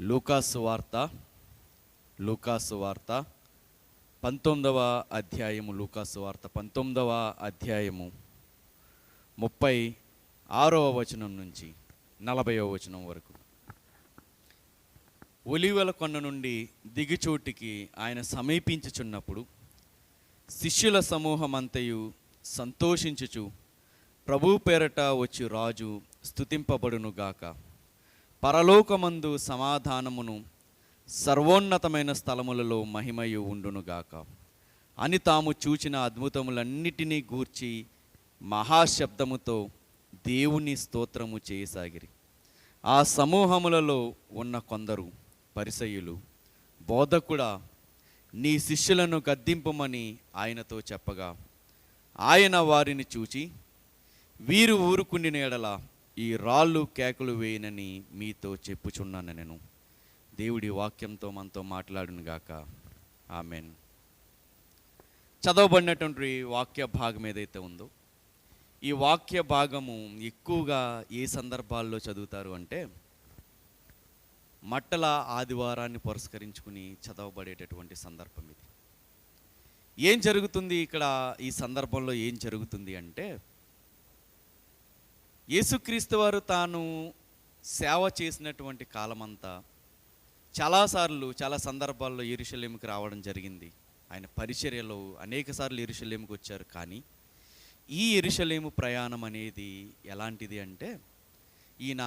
లూకాసు వార్త 19వ అధ్యాయము. లూకాసు వార్త 19వ అధ్యాయము 36వ వచనం నుంచి 40వ వచనం వరకు. ఒలీవల కొండ నుండి దిగుచోటికి ఆయన సమీపించుచున్నప్పుడు శిష్యుల సమూహమంతయు సంతోషించుచు ప్రభు పేరట వచ్చి రాజు స్తుతింపబడునుగాక, పరలోకమందు సమాధానమును, సర్వోన్నతమైన స్థలములలో మహిమయు ఉండునుగాక అని తాము చూచిన అద్భుతములన్నిటినీ గూర్చి మహాశబ్దముతో దేవుని స్తోత్రము చేయసాగిరి. ఆ సమూహములలో ఉన్న కొందరు పరిసయ్యులు, బోధకుడా, నీ శిష్యులను గద్దింపుమని ఆయనతో చెప్పగా, ఆయన వారిని చూచి, వీరు ఊరుకుండిన ఎడల ఈ రాళ్ళు కేకలు వేయనని మీతో చెప్పుచున్నాను నేను. దేవుడి వాక్యంతో మనతో మాట్లాడునుగాక. ఆమెన్. చదవబడినటువంటి వాక్య భాగం ఏదైతే ఉందో, ఈ వాక్య భాగము ఎక్కువగా ఏ సందర్భాల్లో చదువుతారు అంటే, మట్టల ఆదివారాన్ని పురస్కరించుకుని చదవబడేటటువంటి సందర్భం ఇది. ఏం జరుగుతుంది ఇక్కడ? ఈ సందర్భంలో ఏం జరుగుతుంది అంటే, యేసుక్రీస్తు వారు తాను సేవ చేసినటువంటి కాలమంతా చాలాసార్లు, చాలా సందర్భాల్లో యెరూషలేముకి రావడం జరిగింది. ఆయన పరిచర్యలో అనేకసార్లు యెరూషలేముకి వచ్చారు. కానీ ఈ యెరూషలేము ప్రయాణం అనేది ఎలాంటిది అంటే, ఈయన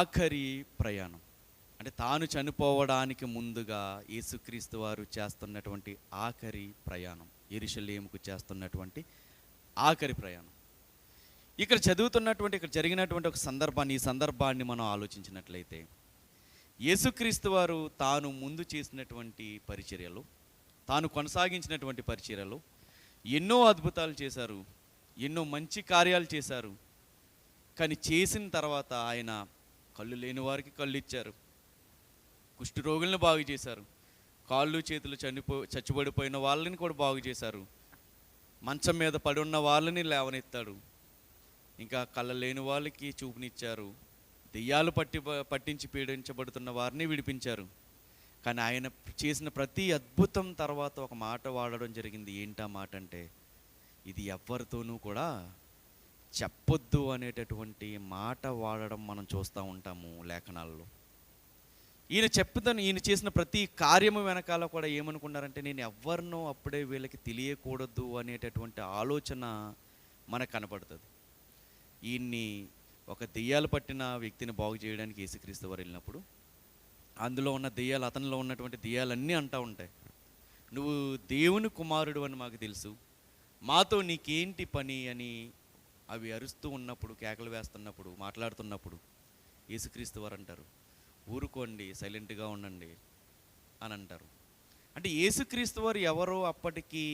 ఆఖరి ప్రయాణం. అంటే తాను చనిపోవడానికి ముందుగా యేసుక్రీస్తు వారు చేస్తున్నటువంటి ఆఖరి ప్రయాణం, యెరూషలేముకు చేస్తున్నటువంటి ఆఖరి ప్రయాణం. ఇక్కడ జరిగినటువంటి ఒక సందర్భాన్ని, ఈ సందర్భాన్ని మనం ఆలోచించినట్లయితే, యేసుక్రీస్తు వారు తాను ముందు చేసినటువంటి పరిచర్యలు, తాను కొనసాగించినటువంటి పరిచర్యలు ఎన్నో అద్భుతాలు చేశారు, ఎన్నో మంచి కార్యాలు చేశారు. కానీ చేసిన తర్వాత ఆయన కళ్ళు లేని వారికి కళ్ళు ఇచ్చారు, కుష్ఠరోగులను బాగు చేశారు, కాళ్ళు చేతులు చచ్చిపడిపోయిన వాళ్ళని కూడా బాగు చేశారు, మంచం మీద పడి ఉన్న వాళ్ళని లేవనెత్తాడు, ఇంకా కళ్ళ లేని వాళ్ళకి చూపునిచ్చారు, దెయ్యాలు పట్టించి పీడించబడుతున్న వారిని విడిపించారు. కానీ ఆయన చేసిన ప్రతి అద్భుతం తర్వాత ఒక మాట వాడడం జరిగింది. ఏంటా మాట అంటే, ఇది ఎవ్వరితోనూ కూడా చెప్పొద్దు అనేటటువంటి మాట వాడడం మనం చూస్తూ ఉంటాము లేఖనాల్లో. ఈయన చేసిన ప్రతి కార్యము వెనకాల కూడా ఏమనుకున్నారంటే, నేను ఎవరినో అప్పుడే వీళ్ళకి తెలియకూడదు అనేటటువంటి ఆలోచన మనకు కనపడుతుంది. ఈయన్ని ఒక దెయ్యాలు పట్టిన వ్యక్తిని బాగు చేయడానికి యేసుక్రీస్తు వారు వెళ్ళినప్పుడు, అందులో ఉన్న దెయ్యాలు, అతనిలో ఉన్నటువంటి దెయ్యాలన్నీ అంటూ ఉంటాయి, నువ్వు దేవుని కుమారుడు అని మాకు తెలుసు, మాతో నీకేంటి పని అని అవి అరుస్తూ ఉన్నప్పుడు, కేకలు వేస్తున్నప్పుడు, మాట్లాడుతున్నప్పుడు యేసుక్రీస్తు వారు అంటారు, ఊరుకోండి, సైలెంట్గా ఉండండి అని అంటారు. అంటే యేసుక్రీస్తు వారు ఎవరో అప్పటికి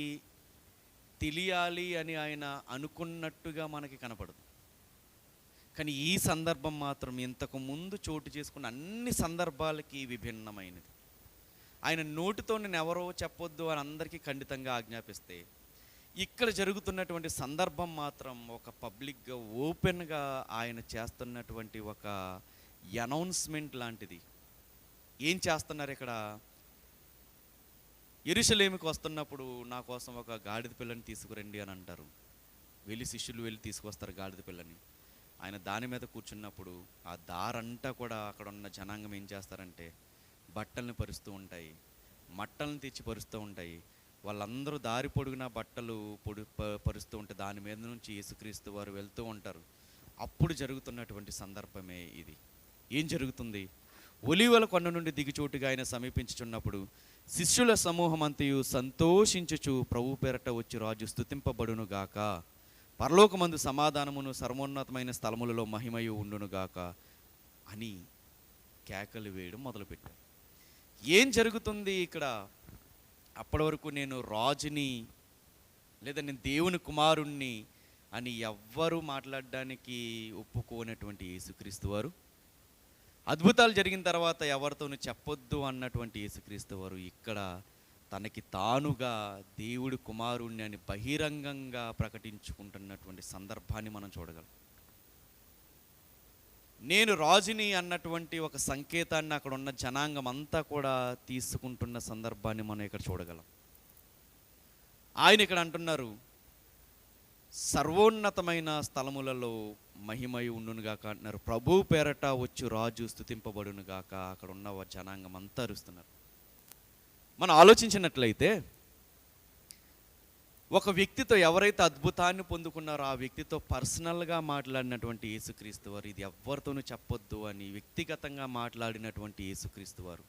తెలియాలి అని ఆయన అనుకున్నట్టుగా మనకి కనపడదు. కానీ ఈ సందర్భం మాత్రం ఇంతకు ముందు చోటు చేసుకున్న అన్ని సందర్భాలకి విభిన్నమైనది. ఆయన నోటితో నేను ఎవరో చెప్పొద్దు అని అందరికీ ఖండితంగా ఆజ్ఞాపిస్తే, ఇక్కడ జరుగుతున్నటువంటి సందర్భం మాత్రం ఒక పబ్లిక్గా, ఓపెన్గా ఆయన చేస్తున్నటువంటి ఒక అనౌన్స్మెంట్ లాంటిది. ఏం చేస్తున్నారు ఇక్కడ? యెరూషలేముకి వస్తున్నప్పుడు నా కోసం ఒక గాడిద పిల్లని తీసుకురండి అని అంటారు. శిష్యులు వెళ్ళి తీసుకొస్తారు గాడిద పిల్లని. ఆయన దాని మీద కూర్చున్నప్పుడు ఆ దారంతా కూడా అక్కడ ఉన్న జనాంగం ఏం చేస్తారంటే, బట్టల్ని పరుస్తూ ఉంటాయి, మట్టలను తెచ్చి పరుస్తూ ఉంటాయి. వాళ్ళందరూ దారి పొడుగున బట్టలు పరుస్తూ ఉంటే దాని మీద నుంచి యేసుక్రీస్తు వారు వెళ్తూ ఉంటారు. అప్పుడు జరుగుతున్నటువంటి సందర్భమే ఇది. ఏం జరుగుతుంది? ఒలీవల కొండ నుండి దిగుచోటుగా ఆయన సమీపించుచున్నప్పుడు శిష్యుల సమూహమంతయు సంతోషించుచు ప్రభు పేరట వచ్చి రాజు స్తుతింపబడునుగాక, పరలోకమందు సమాధానమును, సర్వోన్నతమైన స్థలములలో మహిమయు ఉండునుగాక అని కేకలు వేయడం మొదలుపెట్టారు. ఏం జరుగుతుంది ఇక్కడ? అప్పటి వరకు నేను రాజుని, లేదా నేను దేవుని కుమారుణ్ణి అని ఎవ్వరూ మాట్లాడడానికి ఒప్పుకోనటువంటి యేసుక్రీస్తు వారు, అద్భుతాలు జరిగిన తర్వాత ఎవరితోనూ చెప్పొద్దు అన్నటువంటి యేసుక్రీస్తు వారు ఇక్కడ తనకి తానుగా దేవుడి కుమారుణ్ణి అని బహిరంగంగా ప్రకటించుకుంటున్నటువంటి సందర్భాన్ని మనం చూడగలం. నేను రాజుని అన్నటువంటి ఒక సంకేతాన్ని అక్కడ ఉన్న జనాంగం అంతా కూడా తీసుకుంటున్న సందర్భాన్ని మనం ఇక్కడ చూడగలం. ఆయన ఇక్కడ అంటున్నారు, సర్వోన్నతమైన స్థలములలో మహిమై ఉండునుగాక అంటున్నారు. ప్రభు పేరట వచ్చు రాజు స్తుతింపబడునుగాక. అక్కడ ఉన్న జనాంగం అంతా అరుస్తున్నారు. మనం ఆలోచించినట్లయితే ఒక వ్యక్తితో ఎవరైతే అద్భుతాన్ని పొందుకున్నారో ఆ వ్యక్తితో పర్సనల్గా మాట్లాడినటువంటి యేసుక్రీస్తు వారు, ఇది ఎవరితోనూ చెప్పొద్దు అని వ్యక్తిగతంగా మాట్లాడినటువంటి యేసుక్రీస్తు వారు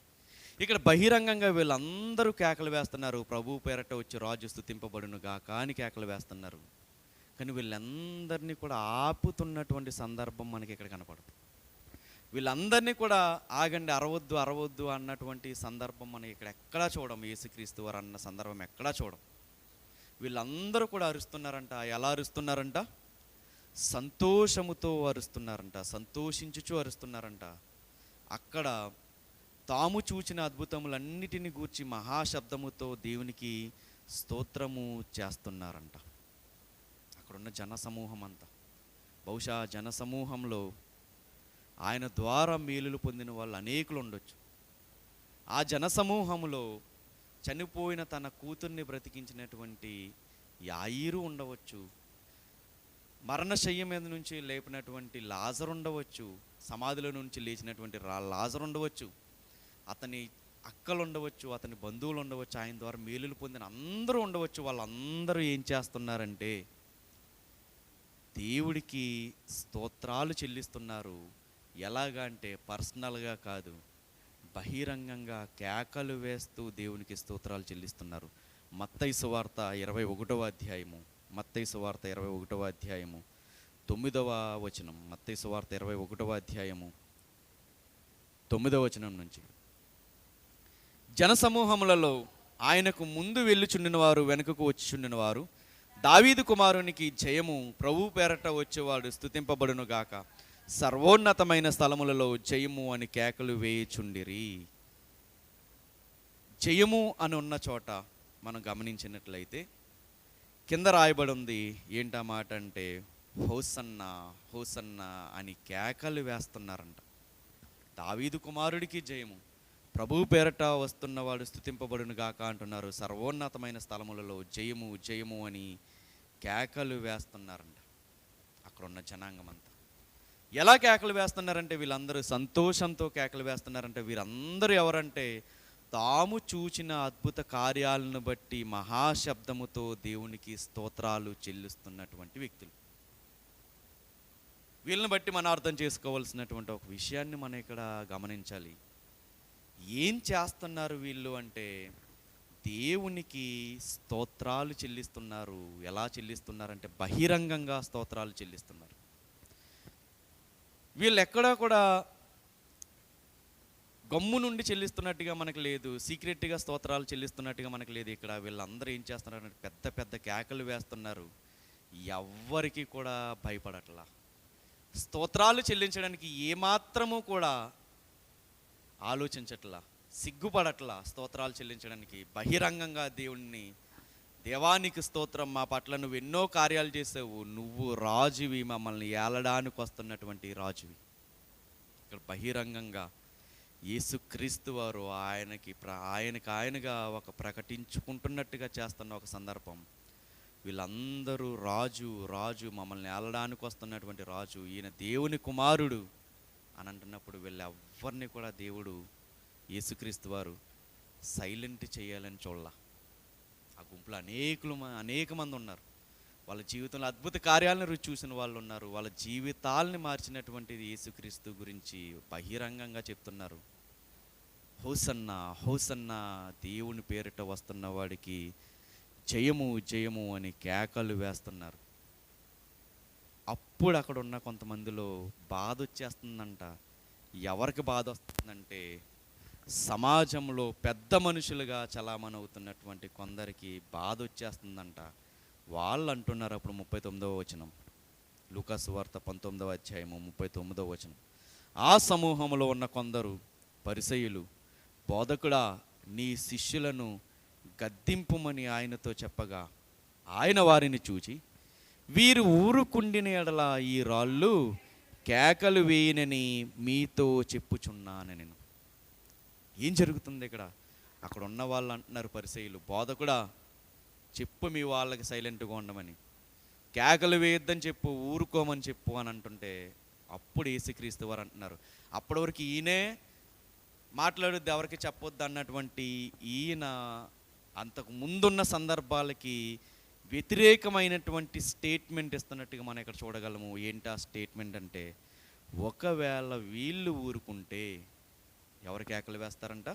ఇక్కడ బహిరంగంగా వీళ్ళందరూ కేకలు వేస్తున్నారు. ప్రభు పేరట వచ్చి రాజు స్తుతింపబడును గాక అని కేకలు వేస్తున్నారు. కానీ వీళ్ళందరినీ కూడా ఆపుతున్నటువంటి సందర్భం మనకి ఇక్కడ కనపడదు. వీళ్ళందరినీ కూడా ఆగండి, అరవద్దు అరవద్దు అన్నటువంటి సందర్భం మనం ఇక్కడ ఎక్కడా చూడం. యేసుక్రీస్తు వారు అన్న సందర్భం ఎక్కడా చూడం. వీళ్ళందరూ కూడా అరుస్తున్నారంట. ఎలా అరుస్తున్నారంట? సంతోషముతో అరుస్తున్నారంట, సంతోషించుచు అరుస్తున్నారంట. అక్కడ తాము చూచిన అద్భుతములన్నిటిని గూర్చి మహాశబ్దముతో దేవునికి స్తోత్రము చేస్తున్నారంట. అక్కడున్న జనసమూహం అంతా, బహుశా జనసమూహంలో ఆయన ద్వారా మేలులు పొందిన వాళ్ళు అనేకులు ఉండొచ్చు. ఆ జనసమూహంలో చనిపోయిన తన కూతుర్ని బ్రతికించినటువంటి యాయీరు ఉండవచ్చు, మరణశయ్య మీద నుంచి లేపినటువంటి లాజరు ఉండవచ్చు, సమాధిలో నుంచి లేచినటువంటి లాజరు ఉండవచ్చు, అతని అక్కలు ఉండవచ్చు, అతని బంధువులు ఉండవచ్చు, ఆయన ద్వారా మేలులు పొందిన అందరూ ఉండవచ్చు. వాళ్ళందరూ ఏం చేస్తున్నారంటే దేవుడికి స్తోత్రాలు చెల్లిస్తున్నారు. ఎలాగా అంటే పర్సనల్గా కాదు, బహిరంగంగా కేకలు వేస్తూ దేవునికి స్తోత్రాలు చెల్లిస్తున్నారు. మత్తయి సువార్త 21వ అధ్యాయము, మత్తయి సువార్త 21వ అధ్యాయము 9వ వచనం, మత్తయి సువార్త 21వ అధ్యాయము 9వ వచనం నుంచి, జనసమూహములలో ఆయనకు ముందు వెళ్ళుచుండిన వారు వెనుకకు వచ్చిచుండిన వారు, దావీదు కుమారునికి జయము, ప్రభు పేరట వచ్చేవాడు స్తుతింపబడును గాక, సర్వోన్నతమైన స్థలములలో జయము అని కేకలు వేయుచుండిరి. జయము అని ఉన్న చోట మనం గమనించినట్లయితే కింద రాయబడి ఉంది. ఏంటా మాట అంటే హోసన్నా హోసన్నా అని కేకలు వేస్తున్నారంట. దావీదు కుమారుడికి జయము, ప్రభు పేరట వస్తున్నవాడు స్తుతింపబడును గాక అంటున్నారు. సర్వోన్నతమైన స్థలములలో జయము జయము అని కేకలు వేస్తున్నారంట. అక్కడున్న జనాంగం అంతా ఎలా కేకలు వేస్తున్నారంటే, వీళ్ళందరూ సంతోషంతో కేకలు వేస్తున్నారంటే, వీరందరూ ఎవరంటే తాము చూచిన అద్భుత కార్యాలను బట్టి మహాశబ్దముతో దేవునికి స్తోత్రాలు చెల్లిస్తున్నటువంటి వ్యక్తులు. వీళ్ళని బట్టి మనం అర్థం చేసుకోవాల్సినటువంటి ఒక విషయాన్ని మనం ఇక్కడ గమనించాలి. ఏం చేస్తున్నారు వీళ్ళు అంటే దేవునికి స్తోత్రాలు చెల్లిస్తున్నారు. ఎలా చెల్లిస్తున్నారంటే బహిరంగంగా స్తోత్రాలు చెల్లిస్తున్నారు. వీళ్ళు ఎక్కడా కూడా గమ్ము నుండి చెల్లిస్తున్నట్టుగా మనకు లేదు, సీక్రెట్గా స్తోత్రాలు చెల్లిస్తున్నట్టుగా మనకు లేదు. ఇక్కడ వీళ్ళందరూ ఏం చేస్తున్నారంటే పెద్ద పెద్ద కేకలు వేస్తున్నారు. ఎవ్వరికి కూడా భయపడట్లా, స్తోత్రాలు చెల్లించడానికి ఏమాత్రము కూడా ఆలోచించట్లా, సిగ్గుపడట్లా. స్తోత్రాలు చెల్లించడానికి బహిరంగంగా దేవుణ్ణి, దేవానికి స్తోత్రం, మా పట్ల నువ్వు ఎన్నో కార్యాలు చేసావు, నువ్వు రాజువి, మమ్మల్ని ఏలడానికి వస్తున్నటువంటి రాజువి. ఇక్కడ బహిరంగంగా యేసుక్రీస్తు వారు ఆయనగా ఒక ప్రకటించుకుంటున్నట్టుగా చేస్తున్న ఒక సందర్భం. వీళ్ళందరూ రాజు రాజు, మమ్మల్ని ఏలడానికి వస్తున్నటువంటి రాజు, ఈయన దేవుని కుమారుడు అని అంటున్నప్పుడు వీళ్ళెవ్వరిని కూడా దేవుడు యేసుక్రీస్తు వారు సైలెంట్ చేయాలని చూడాల. ఆ గుంపులో అనేక మంది ఉన్నారు. వాళ్ళ జీవితంలో అద్భుత కార్యాలను రుచి చూసిన వాళ్ళు ఉన్నారు. వాళ్ళ జీవితాలని మార్చినటువంటిది యేసుక్రీస్తు గురించి బహిరంగంగా చెప్తున్నారు. హోసన్నా హోసన్నా, దేవుని పేరిట వస్తున్న వాడికి జయము జయము అని కేకలు వేస్తున్నారు. అప్పుడు అక్కడ ఉన్న కొంతమందిలో బాధ వచ్చేస్తుందంట. ఎవరికి బాధ వస్తుందంటే సమాజంలో పెద్ద మనుషులుగా చలామణి అవుతున్నటువంటి కొందరికి బాధ వచ్చేస్తుందంట. వాళ్ళు అంటున్నారు అప్పుడు 39వ వచనం, లూకా సువార్త 19వ అధ్యాయము 39వ వచనం, ఆ సమూహంలో ఉన్న కొందరు పరిసయ్యులు, బోధకుడా నీ శిష్యులను గద్దింపుమని ఆయనతో చెప్పగా ఆయన వారిని చూచి, వీరు ఊరుకుండిన ఎడల ఈ రాళ్ళు కేకలు వేయనని మీతో చెప్పుచున్నాను నేను. ఏం జరుగుతుంది ఇక్కడ? అక్కడ ఉన్న వాళ్ళు అంటున్నారు పరిసయ్యులు, బోధకుడా చెప్పు మీ వాళ్ళకి సైలెంట్గా ఉండమని, కేకలు వేయొద్దని చెప్పు, ఊరుకోమని చెప్పు అని అంటుంటే అప్పుడు యేసుక్రీస్తు వారు అంటున్నారు, అప్పటి వరకు ఈయనే మాట్లాడొద్దు ఎవరికి చెప్పొద్దు అన్నటువంటి ఈయన అంతకు ముందున్న సందర్భాలకి వ్యతిరేకమైనటువంటి స్టేట్మెంట్ ఇస్తున్నట్టుగా మనం ఇక్కడ చూడగలము. ఏంటి ఆ స్టేట్మెంట్ అంటే, ఒకవేళ వీళ్ళు ఊరుకుంటే ఎవరు కేకలు వేస్తారంట?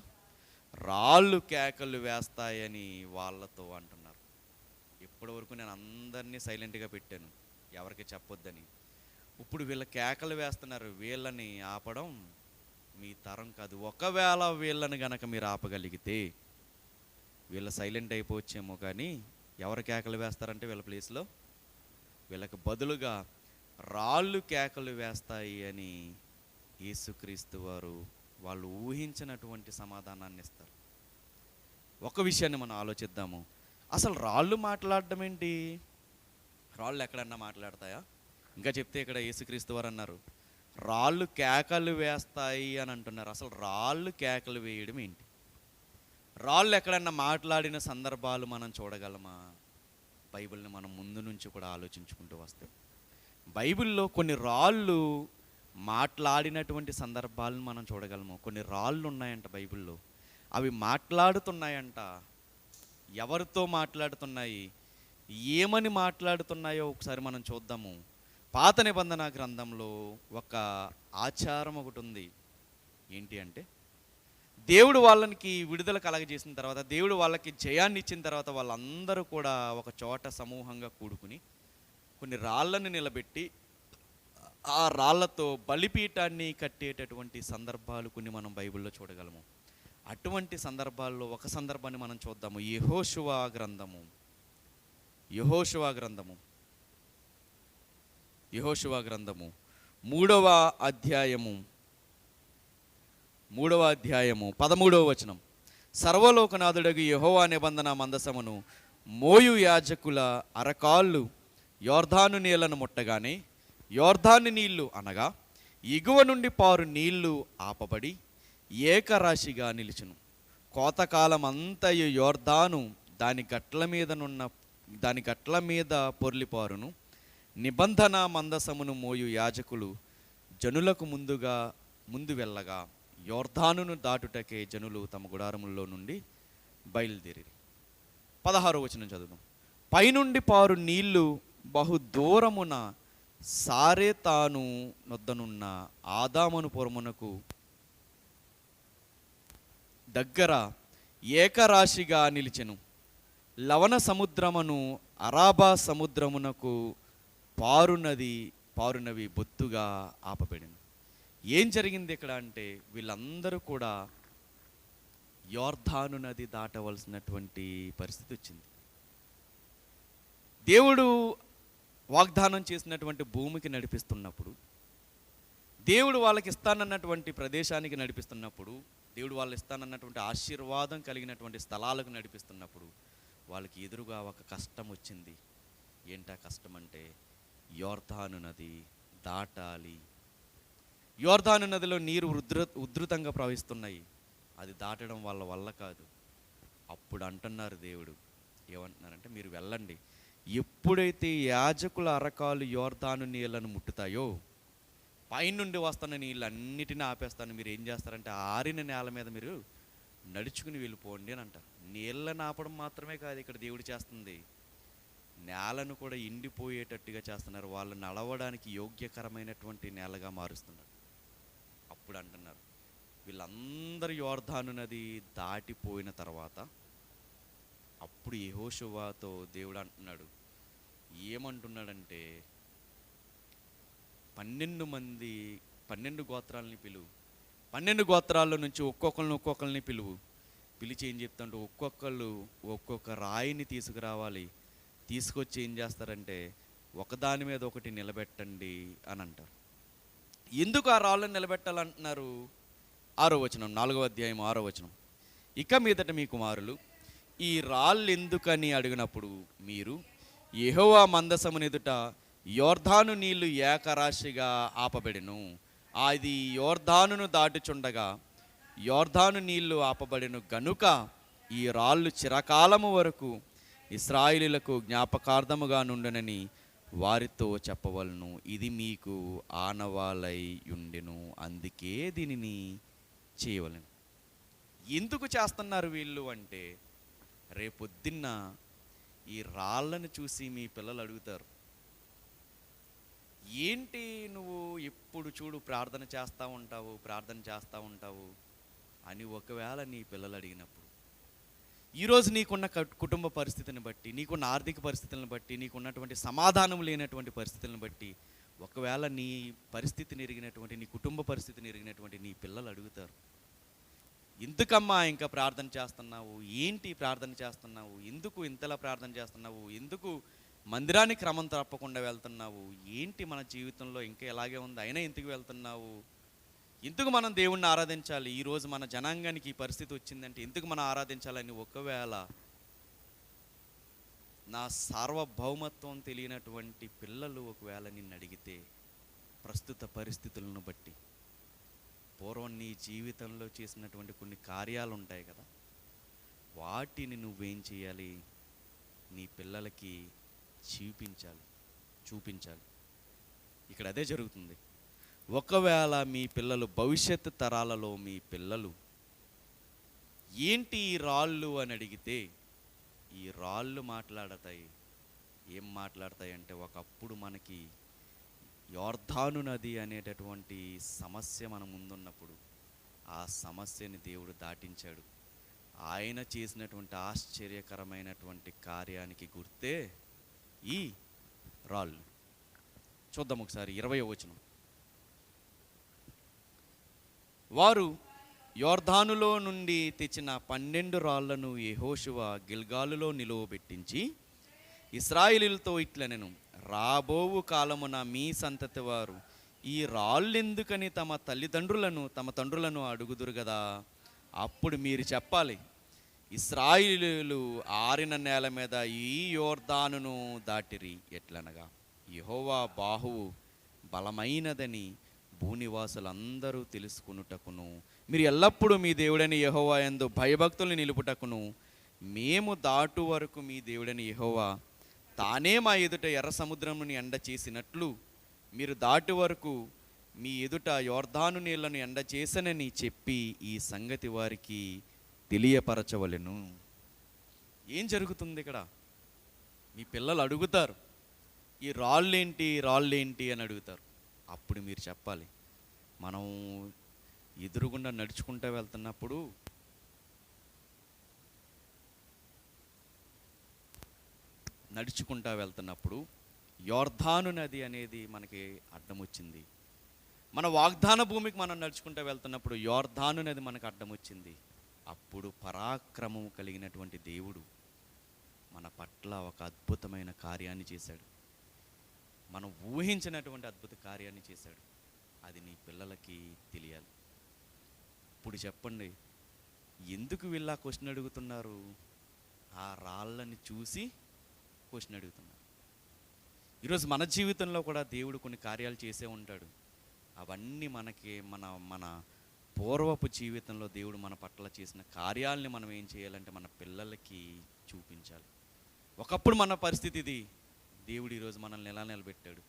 రాళ్ళు కేకలు వేస్తాయని వాళ్ళతో అంటున్నారు. ఇప్పటి వరకు నేను అందరినీ సైలెంట్గా పెట్టాను ఎవరికి చెప్పొద్దని, ఇప్పుడు వీళ్ళ కేకలు వేస్తున్నారు, వీళ్ళని ఆపడం మీ తరం కాదు. ఒకవేళ వీళ్ళని గనక మీరు ఆపగలిగితే వీళ్ళు సైలెంట్ అయిపోవచ్చేమో, కానీ ఎవరు కేకలు వేస్తారంటే వీళ్ళ ప్లేస్లో వీళ్ళకి బదులుగా రాళ్ళు కేకలు వేస్తాయి అని యేసుక్రీస్తు వారు వాళ్ళు ఊహించినటువంటి సమాధానాన్ని ఇస్తారు. ఒక విషయాన్ని మనం ఆలోచిద్దాము. అసలు రాళ్ళు మాట్లాడడం ఏంటి? రాళ్ళు ఎక్కడన్నా మాట్లాడతాయా? ఇంకా చెప్తే ఇక్కడ యేసుక్రీస్తు వారు అన్నారు రాళ్ళు కేకలు వేస్తాయి అని అంటున్నారు. అసలు రాళ్ళు కేకలు వేయడం ఏంటి? రాళ్ళు ఎక్కడన్నా మాట్లాడిన సందర్భాలు మనం చూడగలమా? బైబిల్ని మనం ముందు నుంచి కూడా ఆలోచించుకుంటూ వస్తే బైబిల్లో కొన్ని రాళ్ళు మాట్లాడినటువంటి సందర్భాలను మనం చూడగలము. కొన్ని రాళ్ళు ఉన్నాయంట బైబిల్లో, అవి మాట్లాడుతున్నాయంట. ఎవరితో మాట్లాడుతున్నాయి, ఏమని మాట్లాడుతున్నాయో ఒకసారి మనం చూద్దాము. పాత నిబంధన గ్రంథంలో ఒక ఆచారం ఒకటి ఉంది. ఏంటి అంటే, దేవుడు వాళ్ళకి విడుదల కలగజేసిన తర్వాత, దేవుడు వాళ్ళకి జయాన్ని ఇచ్చిన తర్వాత వాళ్ళందరూ కూడా ఒక చోట సమూహంగా కూడుకుని కొన్ని రాళ్ళని నిలబెట్టి ఆ రాళ్లతో బలిపీఠాన్ని కట్టేటటువంటి సందర్భాలు కొన్ని మనం బైబిల్లో చూడగలము. అటువంటి సందర్భాల్లో ఒక సందర్భాన్ని మనం చూద్దాము. యెహోషువ గ్రంథము 3వ అధ్యాయము 13వ వచనం. సర్వలోకనాథుడగు యెహోవా నిబంధన మందసమును మోయు యాజకుల అరకాళ్ళు యోర్దాను నీళ్లను ముట్టగానే యోర్దాను నీళ్లు అనగా ఎగువ నుండి పారు నీళ్లు ఆపబడి ఏకరాశిగా నిలిచును. కోతకాలం అంతయు యోర్దాను దాని గట్ల మీద పొర్లిపారును. నిబంధన మందసమును మోయు యాజకులు జనులకు ముందు వెళ్ళగా యోర్దానును దాటుటకే జనులు తమ గుడారముల్లో నుండి బయలుదేరి. 16వ వచనం చదువుదాం. పైనుండి పారు నీళ్లు బహు దూరమున సారేతాను నొద్దనున్న ఆదామును పురమునకు దగ్గర ఏకరాశిగా నిలిచెను. లవణ సముద్రమును అరాబా సముద్రమునకు పారునవి బొత్తుగా ఆపబడిను. ఏం జరిగింది ఇక్కడ అంటే, వీళ్ళందరూ కూడా యోర్దాను నది దాటవలసినటువంటి పరిస్థితి వచ్చింది. దేవుడు వాగ్దానం చేసినటువంటి భూమికి నడిపిస్తున్నప్పుడు, దేవుడు వాళ్ళకి ఇస్తానన్నటువంటి ప్రదేశానికి నడిపిస్తున్నప్పుడు, దేవుడు వాళ్ళు ఇస్తానన్నటువంటి ఆశీర్వాదం కలిగినటువంటి స్థలాలకు నడిపిస్తున్నప్పుడు వాళ్ళకి ఎదురుగా ఒక కష్టం వచ్చింది. ఏంటా కష్టం అంటే, యోర్దాను నది దాటాలి. యోర్దాను నదిలో నీరు ఉధృతంగా ప్రవహిస్తున్నాయి, అది దాటడం వాళ్ళ వల్ల కాదు. అప్పుడు అంటున్నారు దేవుడు, ఏమంటున్నారంటే, మీరు వెళ్ళండి, ఎప్పుడైతే యాజకుల అరకాలు యోర్దాను నీళ్లను ముట్టుతాయో పైనుండి వస్తున్న నీళ్ళు అన్నిటినీ ఆపేస్తాను. మీరు ఏం చేస్తారంటే, ఆరిన నేల మీద మీరు నడుచుకుని వెళ్ళిపోండి అని అంటారు. నీళ్ళని ఆపడం మాత్రమే కాదు ఇక్కడ దేవుడు చేస్తుంది, నేలను కూడా ఎండిపోయేటట్టుగా చేస్తున్నారు. వాళ్ళు నడవడానికి యోగ్యకరమైనటువంటి నేలగా మారుస్తున్నారు. అప్పుడు అంటున్నారు, వీళ్ళందరూ యోర్దాను నది దాటిపోయిన తర్వాత అప్పుడు యెహోషువతో దేవుడు అంటున్నాడు, ఏమంటున్నాడంటే, 12 గోత్రాలని పిలువు, 12 గోత్రాల్లో నుంచి ఒక్కొక్కరిని పిలిచి ఏం చెప్తాంటే, ఒక్కొక్క రాయిని తీసుకురావాలి, తీసుకొచ్చి ఏం చేస్తారంటే ఒకదాని మీద ఒకటి నిలబెట్టండి అని అంటారు. ఎందుకు ఆ రాళ్ళని నిలబెట్టాలంటున్నారు? 6వ వచనం, 4వ అధ్యాయం 6వ వచనం. ఇక మీదట మీ కుమారులు ఈ రాళ్ళు ఎందుకని అడిగినప్పుడు మీరు యెహోవా మందసమునెదుట యోర్ధాను నీళ్లు ఏకరాశిగా ఆపబడెను. అది యోర్ధానును దాటుచుండగా యోర్ధాను నీళ్లు ఆపబడెను గనుక ఈ రాళ్ళు చిరకాలము వరకు ఇశ్రాయేలీయులకు జ్ఞాపకార్థముగా నుండునని వారితో చెప్పవలను. ఇది మీకు ఆనవాలై ఉండెను, అందుకే దీనిని చేయవలెను. ఎందుకు చేస్తున్నారు వీళ్ళు అంటే, రేపొద్దున్న ఈ రాళ్ళను చూసి మీ పిల్లలు అడుగుతారు, ఏంటి నువ్వు ఎప్పుడు చూడు ప్రార్థన చేస్తూ ఉంటావు అని ఒకవేళ నీ పిల్లలు అడిగినప్పుడు, ఈరోజు నీకున్న కుటుంబ పరిస్థితిని బట్టి, నీకున్న ఆర్థిక పరిస్థితులను బట్టి, నీకున్నటువంటి సమాధానం లేనటువంటి పరిస్థితులను బట్టి, ఒకవేళ నీ పరిస్థితిని ఎరిగినటువంటి, నీ కుటుంబ పరిస్థితిని ఎరిగినటువంటి నీ పిల్లలు అడుగుతారు, ఎందుకమ్మా ఇంకా ప్రార్థన చేస్తున్నావు, ఏంటి ప్రార్థన చేస్తున్నావు, ఎందుకు ఇంతలా ప్రార్థన చేస్తున్నావు, ఎందుకు మందిరానికి క్రమం తప్పకుండా వెళ్తున్నావు, ఏంటి మన జీవితంలో ఇంకా ఎలాగే ఉంది అయినా ఎందుకు వెళ్తున్నావు, ఎందుకు మనం దేవుణ్ణి ఆరాధించాలి, ఈరోజు మన జనాంగానికి ఈ పరిస్థితి వచ్చిందంటే ఎందుకు మనం ఆరాధించాలని ఒకవేళ నా సార్వభౌమత్వం తెలియనటువంటి పిల్లలు ఒకవేళ నిన్ను అడిగితే, ప్రస్తుత పరిస్థితులను బట్టి పూర్వం నీ జీవితంలో చేసినటువంటి కొన్ని కార్యాలు ఉంటాయి కదా, వాటిని నువ్వేం చేయాలి, నీ పిల్లలకి చూపించాలి. ఇక్కడ అదే జరుగుతుంది. ఒకవేళ మీ పిల్లలు, భవిష్యత్తు తరాలలో మీ పిల్లలు ఏంటి ఈ రాళ్ళు అని అడిగితే, ఈ రాళ్ళు మాట్లాడతాయి. ఏం మాట్లాడతాయి అంటే, ఒకప్పుడు మనకి యోర్ధాను నది అనేటటువంటి సమస్య మన ముందున్నప్పుడు ఆ సమస్యని దేవుడు దాటించాడు. ఆయన చేసినటువంటి ఆశ్చర్యకరమైనటువంటి కార్యానికి గుర్తే ఈ రాళ్ళు. చూద్దాం ఒకసారి 20వ వచనం. వారు యోర్ధానులో నుండి తెచ్చిన 12 రాళ్లను యెహోషువ గిల్గాలులో నిలువబెట్టించి ఇశ్రాయేలీయులతో ఇట్లనెను, రాబోవు కాలమున మీ సంతతి వారు ఈ రాళ్ళెందుకని తమ తండ్రులను అడుగుదురు కదా, అప్పుడు మీరు చెప్పాలి, ఇశ్రాయేలీయులు ఆరిన నేల మీద ఈ యోర్దానును దాటిరి. ఎట్లనగా యెహోవా బాహువు బలమైనదని భూనివాసులందరూ తెలుసుకునుటకును, మీరు ఎల్లప్పుడూ మీ దేవుడని యెహోవా యందు భయభక్తుల్ని నిలుపుటకును, మేము దాటు వరకు మీ దేవుడని యెహోవా తానే మా ఎదుట ఎర్ర సముద్రముని ఎండ చేసినట్లు మీరు దాటి వరకు మీ ఎదుట యోర్దాను నీళ్లను ఎండ చేసనని చెప్పి ఈ సంగతి వారికి తెలియపరచవలెను. ఏం జరుగుతుంది ఇక్కడ? మీ పిల్లలు అడుగుతారు, ఈ రాళ్ళేంటి అని అడుగుతారు. అప్పుడు మీరు చెప్పాలి, మనం ఎదురుగుండా నడుచుకుంటూ వెళ్తున్నప్పుడు యోర్ధాను నది అనేది మనకి అడ్డం వచ్చింది. మన వాగ్దాన భూమికి మనం నడుచుకుంటూ వెళ్తున్నప్పుడు యోర్ధాను నది మనకు అడ్డం వచ్చింది. అప్పుడు పరాక్రమం కలిగినటువంటి దేవుడు మన పట్ల ఒక అద్భుతమైన కార్యాన్ని చేశాడు. మనం ఊహించినటువంటి అద్భుత కార్యాన్ని చేశాడు. అది నీ పిల్లలకి తెలియాలి. ఇప్పుడు చెప్పండి, ఎందుకు వీళ్ళ క్వశ్చన్ అడుగుతున్నారు? ఆ రాళ్ళని చూసి క్వశ్చన్ అడుగుతున్నారు. ఈరోజు మన జీవితంలో కూడా దేవుడు కొన్ని కార్యాలు చేసే ఉంటాడు. అవన్నీ మనకి మన పూర్వపు జీవితంలో దేవుడు మన పట్ల చేసిన కార్యాలని మనం ఏం చేయాలంటే మన పిల్లలకి చూపించాలి. ఒకప్పుడు మన పరిస్థితి ఇది, దేవుడు ఈరోజు మనల్ని ఎలా నిలబెట్టాడు.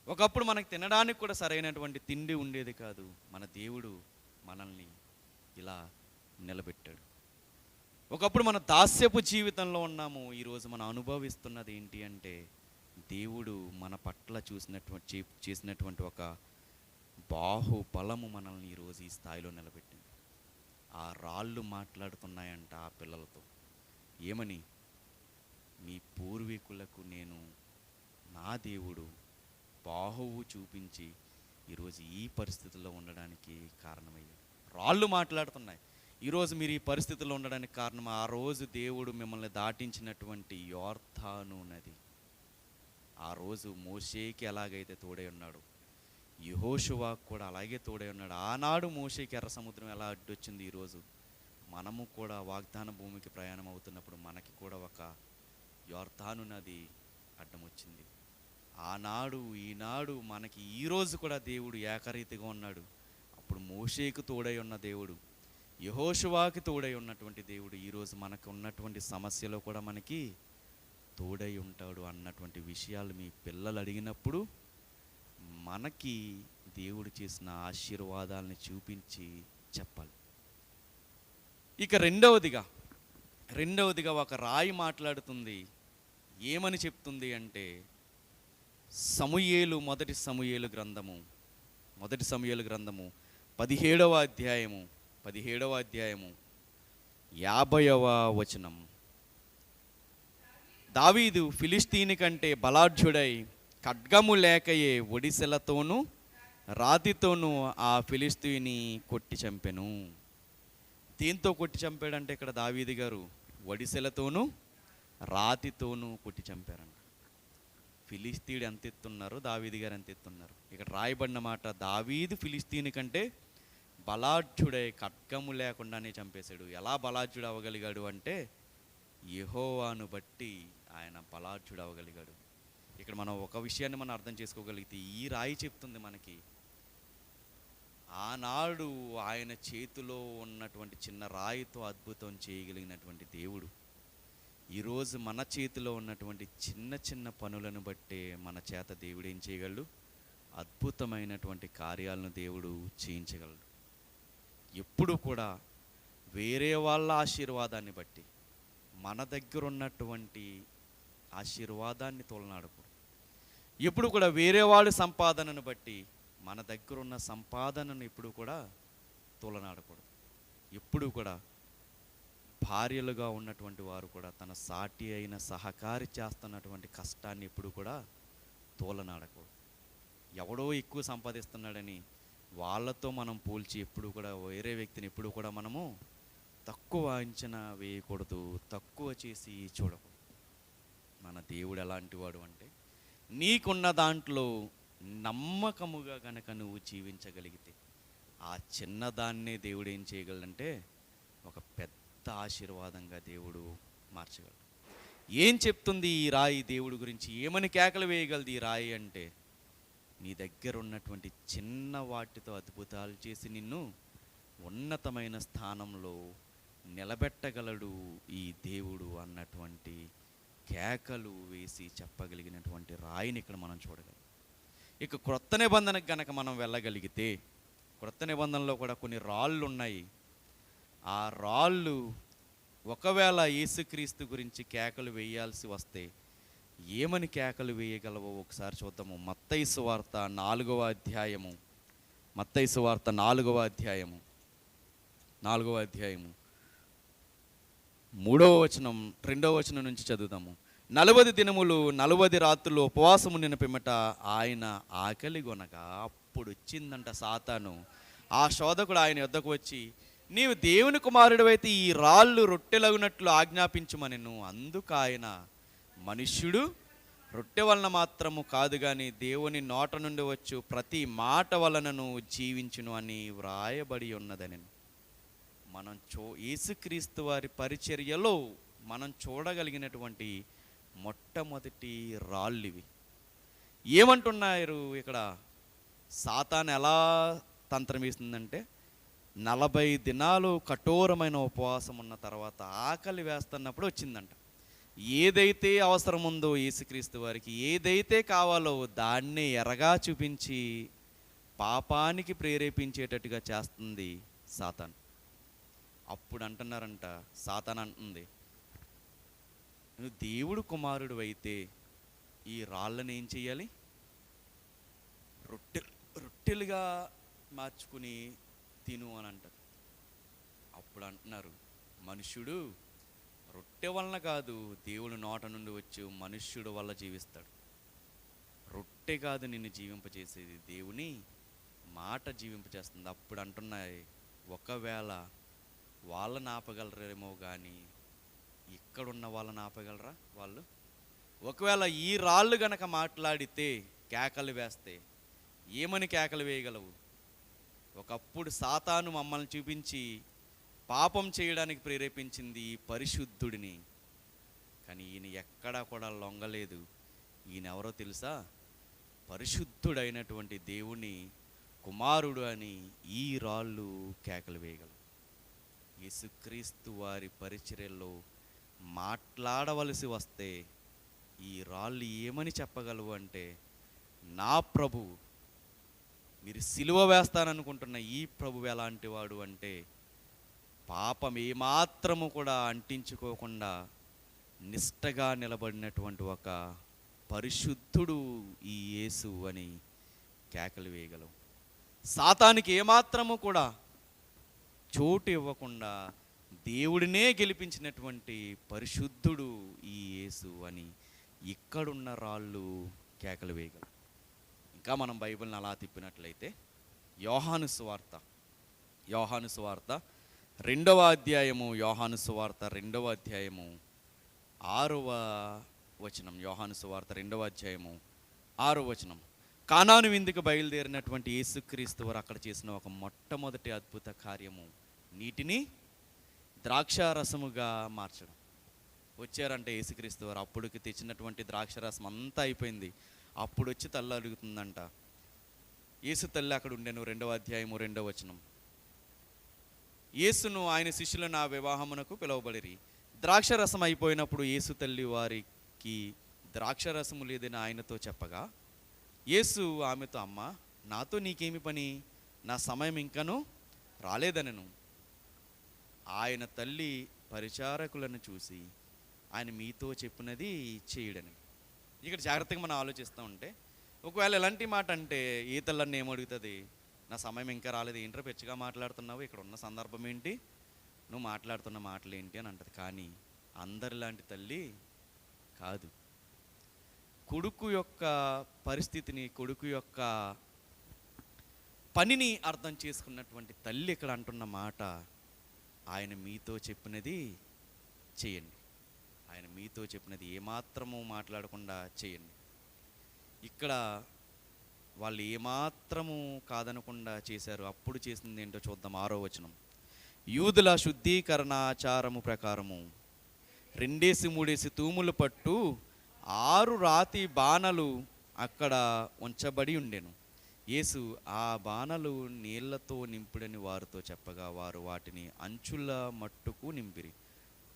ఒకప్పుడు మనకు తినడానికి కూడా సరైనటువంటి తిండి ఉండేది కాదు, మన దేవుడు మనల్ని ఇలా నిలబెట్టాడు. ఒకప్పుడు మన దాస్యపు జీవితంలో ఉన్నాము, ఈరోజు మనం అనుభవిస్తున్నది ఏంటి అంటే, దేవుడు మన పట్ల చేసినటువంటి ఒక బాహుబలము మనల్ని ఈరోజు ఈ స్థాయిలో నిలబెట్టింది. ఆ రాళ్ళు మాట్లాడుతున్నాయంట ఆ పిల్లలతో. ఏమని? మీ పూర్వీకులకు నేను నా దేవుడు బాహువు చూపించి ఈరోజు ఈ పరిస్థితుల్లో ఉండడానికి కారణమయ్యాడు. రాళ్ళు మాట్లాడుతున్నాయి. ఈరోజు మీరు ఈ పరిస్థితుల్లో ఉండడానికి కారణం ఆ రోజు దేవుడు మిమ్మల్ని దాటించినటువంటి యోర్దాను నది. ఆ రోజు మోషేకి ఎలాగైతే తోడై ఉన్నాడు, యెహోషువాకు కూడా అలాగే తోడై ఉన్నాడు. ఆనాడు మోషేకి ఎర్ర సముద్రం ఎలా అడ్డొచ్చింది, ఈరోజు మనము కూడా వాగ్దాన భూమికి ప్రయాణం అవుతున్నప్పుడు మనకి కూడా ఒక యోర్దాను నది అడ్డం వచ్చింది. ఆనాడు ఈనాడు మనకి ఈరోజు కూడా దేవుడు ఏకరీతిగా ఉన్నాడు. అప్పుడు మోషేకు తోడై ఉన్న దేవుడు, యెహోషువాకి తోడై ఉన్నటువంటి దేవుడు ఈరోజు మనకు ఉన్నటువంటి సమస్యలో కూడా మనకి తోడై ఉంటాడు అన్నటువంటి విషయాలు మీ పిల్లలు అడిగినప్పుడు మనకి దేవుడు చేసిన ఆశీర్వాదాలని చూపించి చెప్పాలి. ఇక రెండవదిగా ఒక రాయి మాట్లాడుతుంది. ఏమని చెప్తుంది అంటే, మొదటి సమూయేలు గ్రంథము 17వ అధ్యాయము 50వ వచనం. దావీదు ఫిలిష్తీని కంటే బలాఢ్యుడై ఖడ్గము లేకయే ఒడిసెలతోనూ రాతితోనూ ఆ ఫిలిష్తీని కొట్టి చంపెను. దేంతో కొట్టి చంపాడంటే ఇక్కడ దావీదు గారు ఒడిసెలతోనూ రాతితోనూ కొట్టి చంపారంట. ఫిలిస్తీయుడు ఎంత ఎత్తున్నారు, దావీదు గారు ఎంత ఎత్తున్నారు. ఇక్కడ రాయబడిన మాట, దావీదు ఫిలిస్తీని కంటే బలాఢ్యుడై ఖడ్గము లేకుండానే చంపేశాడు. ఎలా బలాఢ్యుడు అవ్వగలిగాడు అంటే, యెహోవాను బట్టి ఆయన బలాఢ్యుడు అవ్వగలిగాడు. ఇక్కడ మనం ఒక విషయాన్ని మనం అర్థం చేసుకోగలిగితే, ఈ రాయి చెప్తుంది మనకి, ఆనాడు ఆయన చేతిలో ఉన్నటువంటి చిన్న రాయితో అద్భుతం చేయగలిగినటువంటి దేవుడు ఈరోజు మన చేతిలో ఉన్నటువంటి చిన్న చిన్న పనులను బట్టే మన చేత దేవుడు ఏం చేయగలడు? అద్భుతమైనటువంటి కార్యాలను దేవుడు చేయించగలడు. ఎప్పుడు కూడా వేరే వాళ్ళ ఆశీర్వాదాన్ని బట్టి మన దగ్గర ఉన్నటువంటి ఆశీర్వాదాన్ని తోలనాడకూడదు. ఎప్పుడు కూడా వేరే వాళ్ళ సంపాదనను బట్టి మన దగ్గర ఉన్న సంపాదనను ఎప్పుడు కూడా తోలనాడకూడదు. ఎప్పుడు కూడా భార్యలుగా ఉన్నటువంటి వారు కూడా తన సాటి అయిన సహకారి చేస్తున్నటువంటి కష్టాన్ని ఎప్పుడు కూడా తోలనాడకూడదు. ఎవడో ఎక్కువ సంపాదిస్తున్నాడని వాళ్ళతో మనం పోల్చి ఎప్పుడు కూడా వేరే వ్యక్తిని ఎప్పుడు కూడా మనము తక్కువ అంచనా వేయకూడదు, తక్కువ చేసి చూడకూడదు. మన దేవుడు ఎలాంటి వాడు అంటే, నీకున్న దాంట్లో నమ్మకముగా గనక నువ్వు జీవించగలిగితే ఆ చిన్నదాన్నే దేవుడు ఏం చేయగలడంటే ఒక పెద్ద ఆశీర్వాదంగా దేవుడు మార్చగలడు. ఏం చెప్తుంది ఈ రాయి దేవుడు గురించి? ఏమని కేకలు వేయగలదు ఈ రాయి అంటే, నీ దగ్గర ఉన్నటువంటి చిన్న వాటితో అద్భుతాలు చేసి నిన్ను ఉన్నతమైన స్థానంలో నిలబెట్టగలడు ఈ దేవుడు అన్నటువంటి కేకలు వేసి చెప్పగలిగినటువంటి రాయిని ఇక్కడ మనం చూడగలం. ఇక క్రొత్త నిబంధనకు గనక మనం వెళ్ళగలిగితే, క్రొత్త నిబంధనలో కూడా కొన్ని రాళ్ళు ఉన్నాయి. ఆ రాళ్ళు ఒకవేళ యేసుక్రీస్తు గురించి కేకలు వేయాల్సి వస్తే ఏమని కేకలు వేయగలవో ఒకసారి చూద్దాము. మత్తయి సువార్త 4వ అధ్యాయము 3వ వచనం 2వ వచనం నుంచి చదువుదాము. 40 దినములు 40 రాత్రులు ఉపవాసము నిన్న పిమ్మట ఆయన ఆకలి గొనగా అప్పుడు వచ్చిందంట సాతాను. ఆ శోధకుడు ఆయన యొద్దకు వచ్చి, నీవు దేవుని కుమారుడు అయితే ఈ రాళ్ళు రొట్టెలగునట్లు ఆజ్ఞాపించుమనెను. అందుకు ఆయన, మనుష్యుడు రొట్టె వలన మాత్రము కాదు కానీ దేవుని నోట నుండి వచ్చు ప్రతి మాట వలనను జీవించును అని వ్రాయబడి ఉన్నదని. మనం యేసుక్రీస్తు వారి పరిచర్యలో మనం చూడగలిగినటువంటి మొట్టమొదటి రాళ్ళు ఇవి. ఏమంటున్నారు ఇక్కడ? సాతాను ఎలా తంత్రం వేస్తుందంటే, 40 దినాలు కఠోరమైన ఉపవాసం ఉన్న తర్వాత ఆకలి వేస్తున్నప్పుడు వచ్చిందంట. ఏదైతే అవసరం ఉందో యేసుక్రీస్తు వారికి, ఏదైతే కావాలో దాన్నే ఎరగా చూపించి పాపానికి ప్రేరేపించేటట్టుగా చేస్తుంది సాతాను. అప్పుడు అంటున్నారంట, సాతాను అంటుంది, నువ్వు దేవుడు కుమారుడు అయితే ఈ రాళ్ళని ఏం చెయ్యాలి? రొట్టెలుగా మార్చుకుని తిను అని అంటారు. అప్పుడు అంటున్నారు, మనుష్యుడు రొట్టె వలన కాదు, దేవుడు నోట నుండి వచ్చి మనుష్యుడు వల్ల జీవిస్తాడు. రొట్టె కాదు నిన్ను జీవింపచేసేది, దేవుని మాట జీవింపచేస్తుంది. అప్పుడు అంటున్నాయి, ఒకవేళ వాళ్ళని ఆపగలరేమో కానీ ఇక్కడున్న వాళ్ళని ఆపగలరా వాళ్ళు? ఒకవేళ ఈ రాళ్ళు గనక మాట్లాడితే, కేకలు వేస్తే ఏమని కేకలు వేయగలవు? ఒకప్పుడు సాతాను మమ్మల్ని చూపించి పాపం చేయడానికి ప్రేరేపించింది పరిశుద్ధుడిని, కానీ ఈయన ఎక్కడా కూడా లొంగలేదు. ఈయన ఎవరో తెలుసా? పరిశుద్ధుడైనటువంటి దేవుని కుమారుడు అని ఈ రాళ్ళు కేకలు వేయగలవు. యేసుక్రీస్తు వారి పరిచర్యలో మాట్లాడవలసి వస్తే ఈ రాళ్ళు ఏమని చెప్పగలవు అంటే, నా ప్రభువు, మీరు సిలువ వేస్తాననుకుంటున్న ఈ ప్రభువు ఎలాంటి వాడు అంటే, పాపం ఏమాత్రము కూడా అంటించుకోకుండా నిష్టగా నిలబడినటువంటి ఒక పరిశుద్ధుడు ఈ యేసు అని కేకలు వేయగలవు. సాతానికి ఏమాత్రము కూడా చోటు ఇవ్వకుండా దేవుడినే గెలిపించినటువంటి పరిశుద్ధుడు ఈ యేసు అని ఇక్కడున్న రాళ్ళు కేకలు వేయగలవు. ఇంకా మనం బైబిల్ని అలా తిప్పినట్లయితే యోహాను సువార్త 2వ అధ్యాయము, యోహాను సువార్త 2వ అధ్యాయము 6వ వచనం. యోహాను సువార్త 2వ అధ్యాయము 6వ వచనం. కానాను విందుకు బయలుదేరినటువంటి యేసుక్రీస్తు వారు అక్కడ చేసిన ఒక మొట్టమొదటి అద్భుత కార్యము నీటిని ద్రాక్షారసముగా మార్చడం. వచ్చారంటే యేసుక్రీస్తు వారు, అప్పుడుకి తెచ్చినటువంటి ద్రాక్షారసం అంతా అయిపోయింది. అప్పుడు వచ్చి తల్లి అడుగుతుందంట. యేసు తల్లి అక్కడ ఉండెను. 2వ అధ్యాయము 2వ వచనం. యేసును ఆయన శిష్యులు నా వివాహమునకు పిలువబడిరి. ద్రాక్షరసం అయిపోయినప్పుడు యేసు తల్లి వారికి ద్రాక్షరసము లేదని ఆయనతో చెప్పగా, యేసు ఆమెతో, అమ్మ, నాతో నీకేమి పని? నా సమయం ఇంకనూ రాలేదనెను. ఆయన తల్లి పరిచారకులను చూసి, ఆయన మీతో చెప్పినది చేయడని. ఇక్కడ జాగ్రత్తగా మనం ఆలోచిస్తూ ఉంటే, ఒకవేళ ఎలాంటి మాట అంటే ఏ తల్లని ఏమడుగుతుంది? నా సమయం ఇంకా రాలేదు, ఏంట్రా పెచ్చగా మాట్లాడుతున్నావు, ఇక్కడ ఉన్న సందర్భం ఏంటి, నువ్వు మాట్లాడుతున్న మాటలు ఏంటి అని అంటది. కానీ అందరిలాంటి తల్లి కాదు. కొడుకు యొక్క పరిస్థితిని, కొడుకు యొక్క పనిని అర్థం చేసుకున్నటువంటి తల్లి ఇక్కడ అంటున్న మాట, ఆయన మీతో చెప్పినది చేయండి. ఆయన మీతో చెప్పినది ఏమాత్రము మాట్లాడకుండా చేయండి. ఇక్కడ వాళ్ళు ఏమాత్రము కాదనకుండా చేశారు. అప్పుడు చేసింది ఏంటో చూద్దాం. 6వ వచనం. యూదుల శుద్ధీకరణాచారము ప్రకారము 2-3 తూములు పట్టు 6 రాతి బాణలు అక్కడ ఉంచబడి ఉండెను. యేసు ఆ బాణలు నీళ్లతో నింపుడని వారితో చెప్పగా, వారు వాటిని అంచుల మట్టుకు నింపిరి.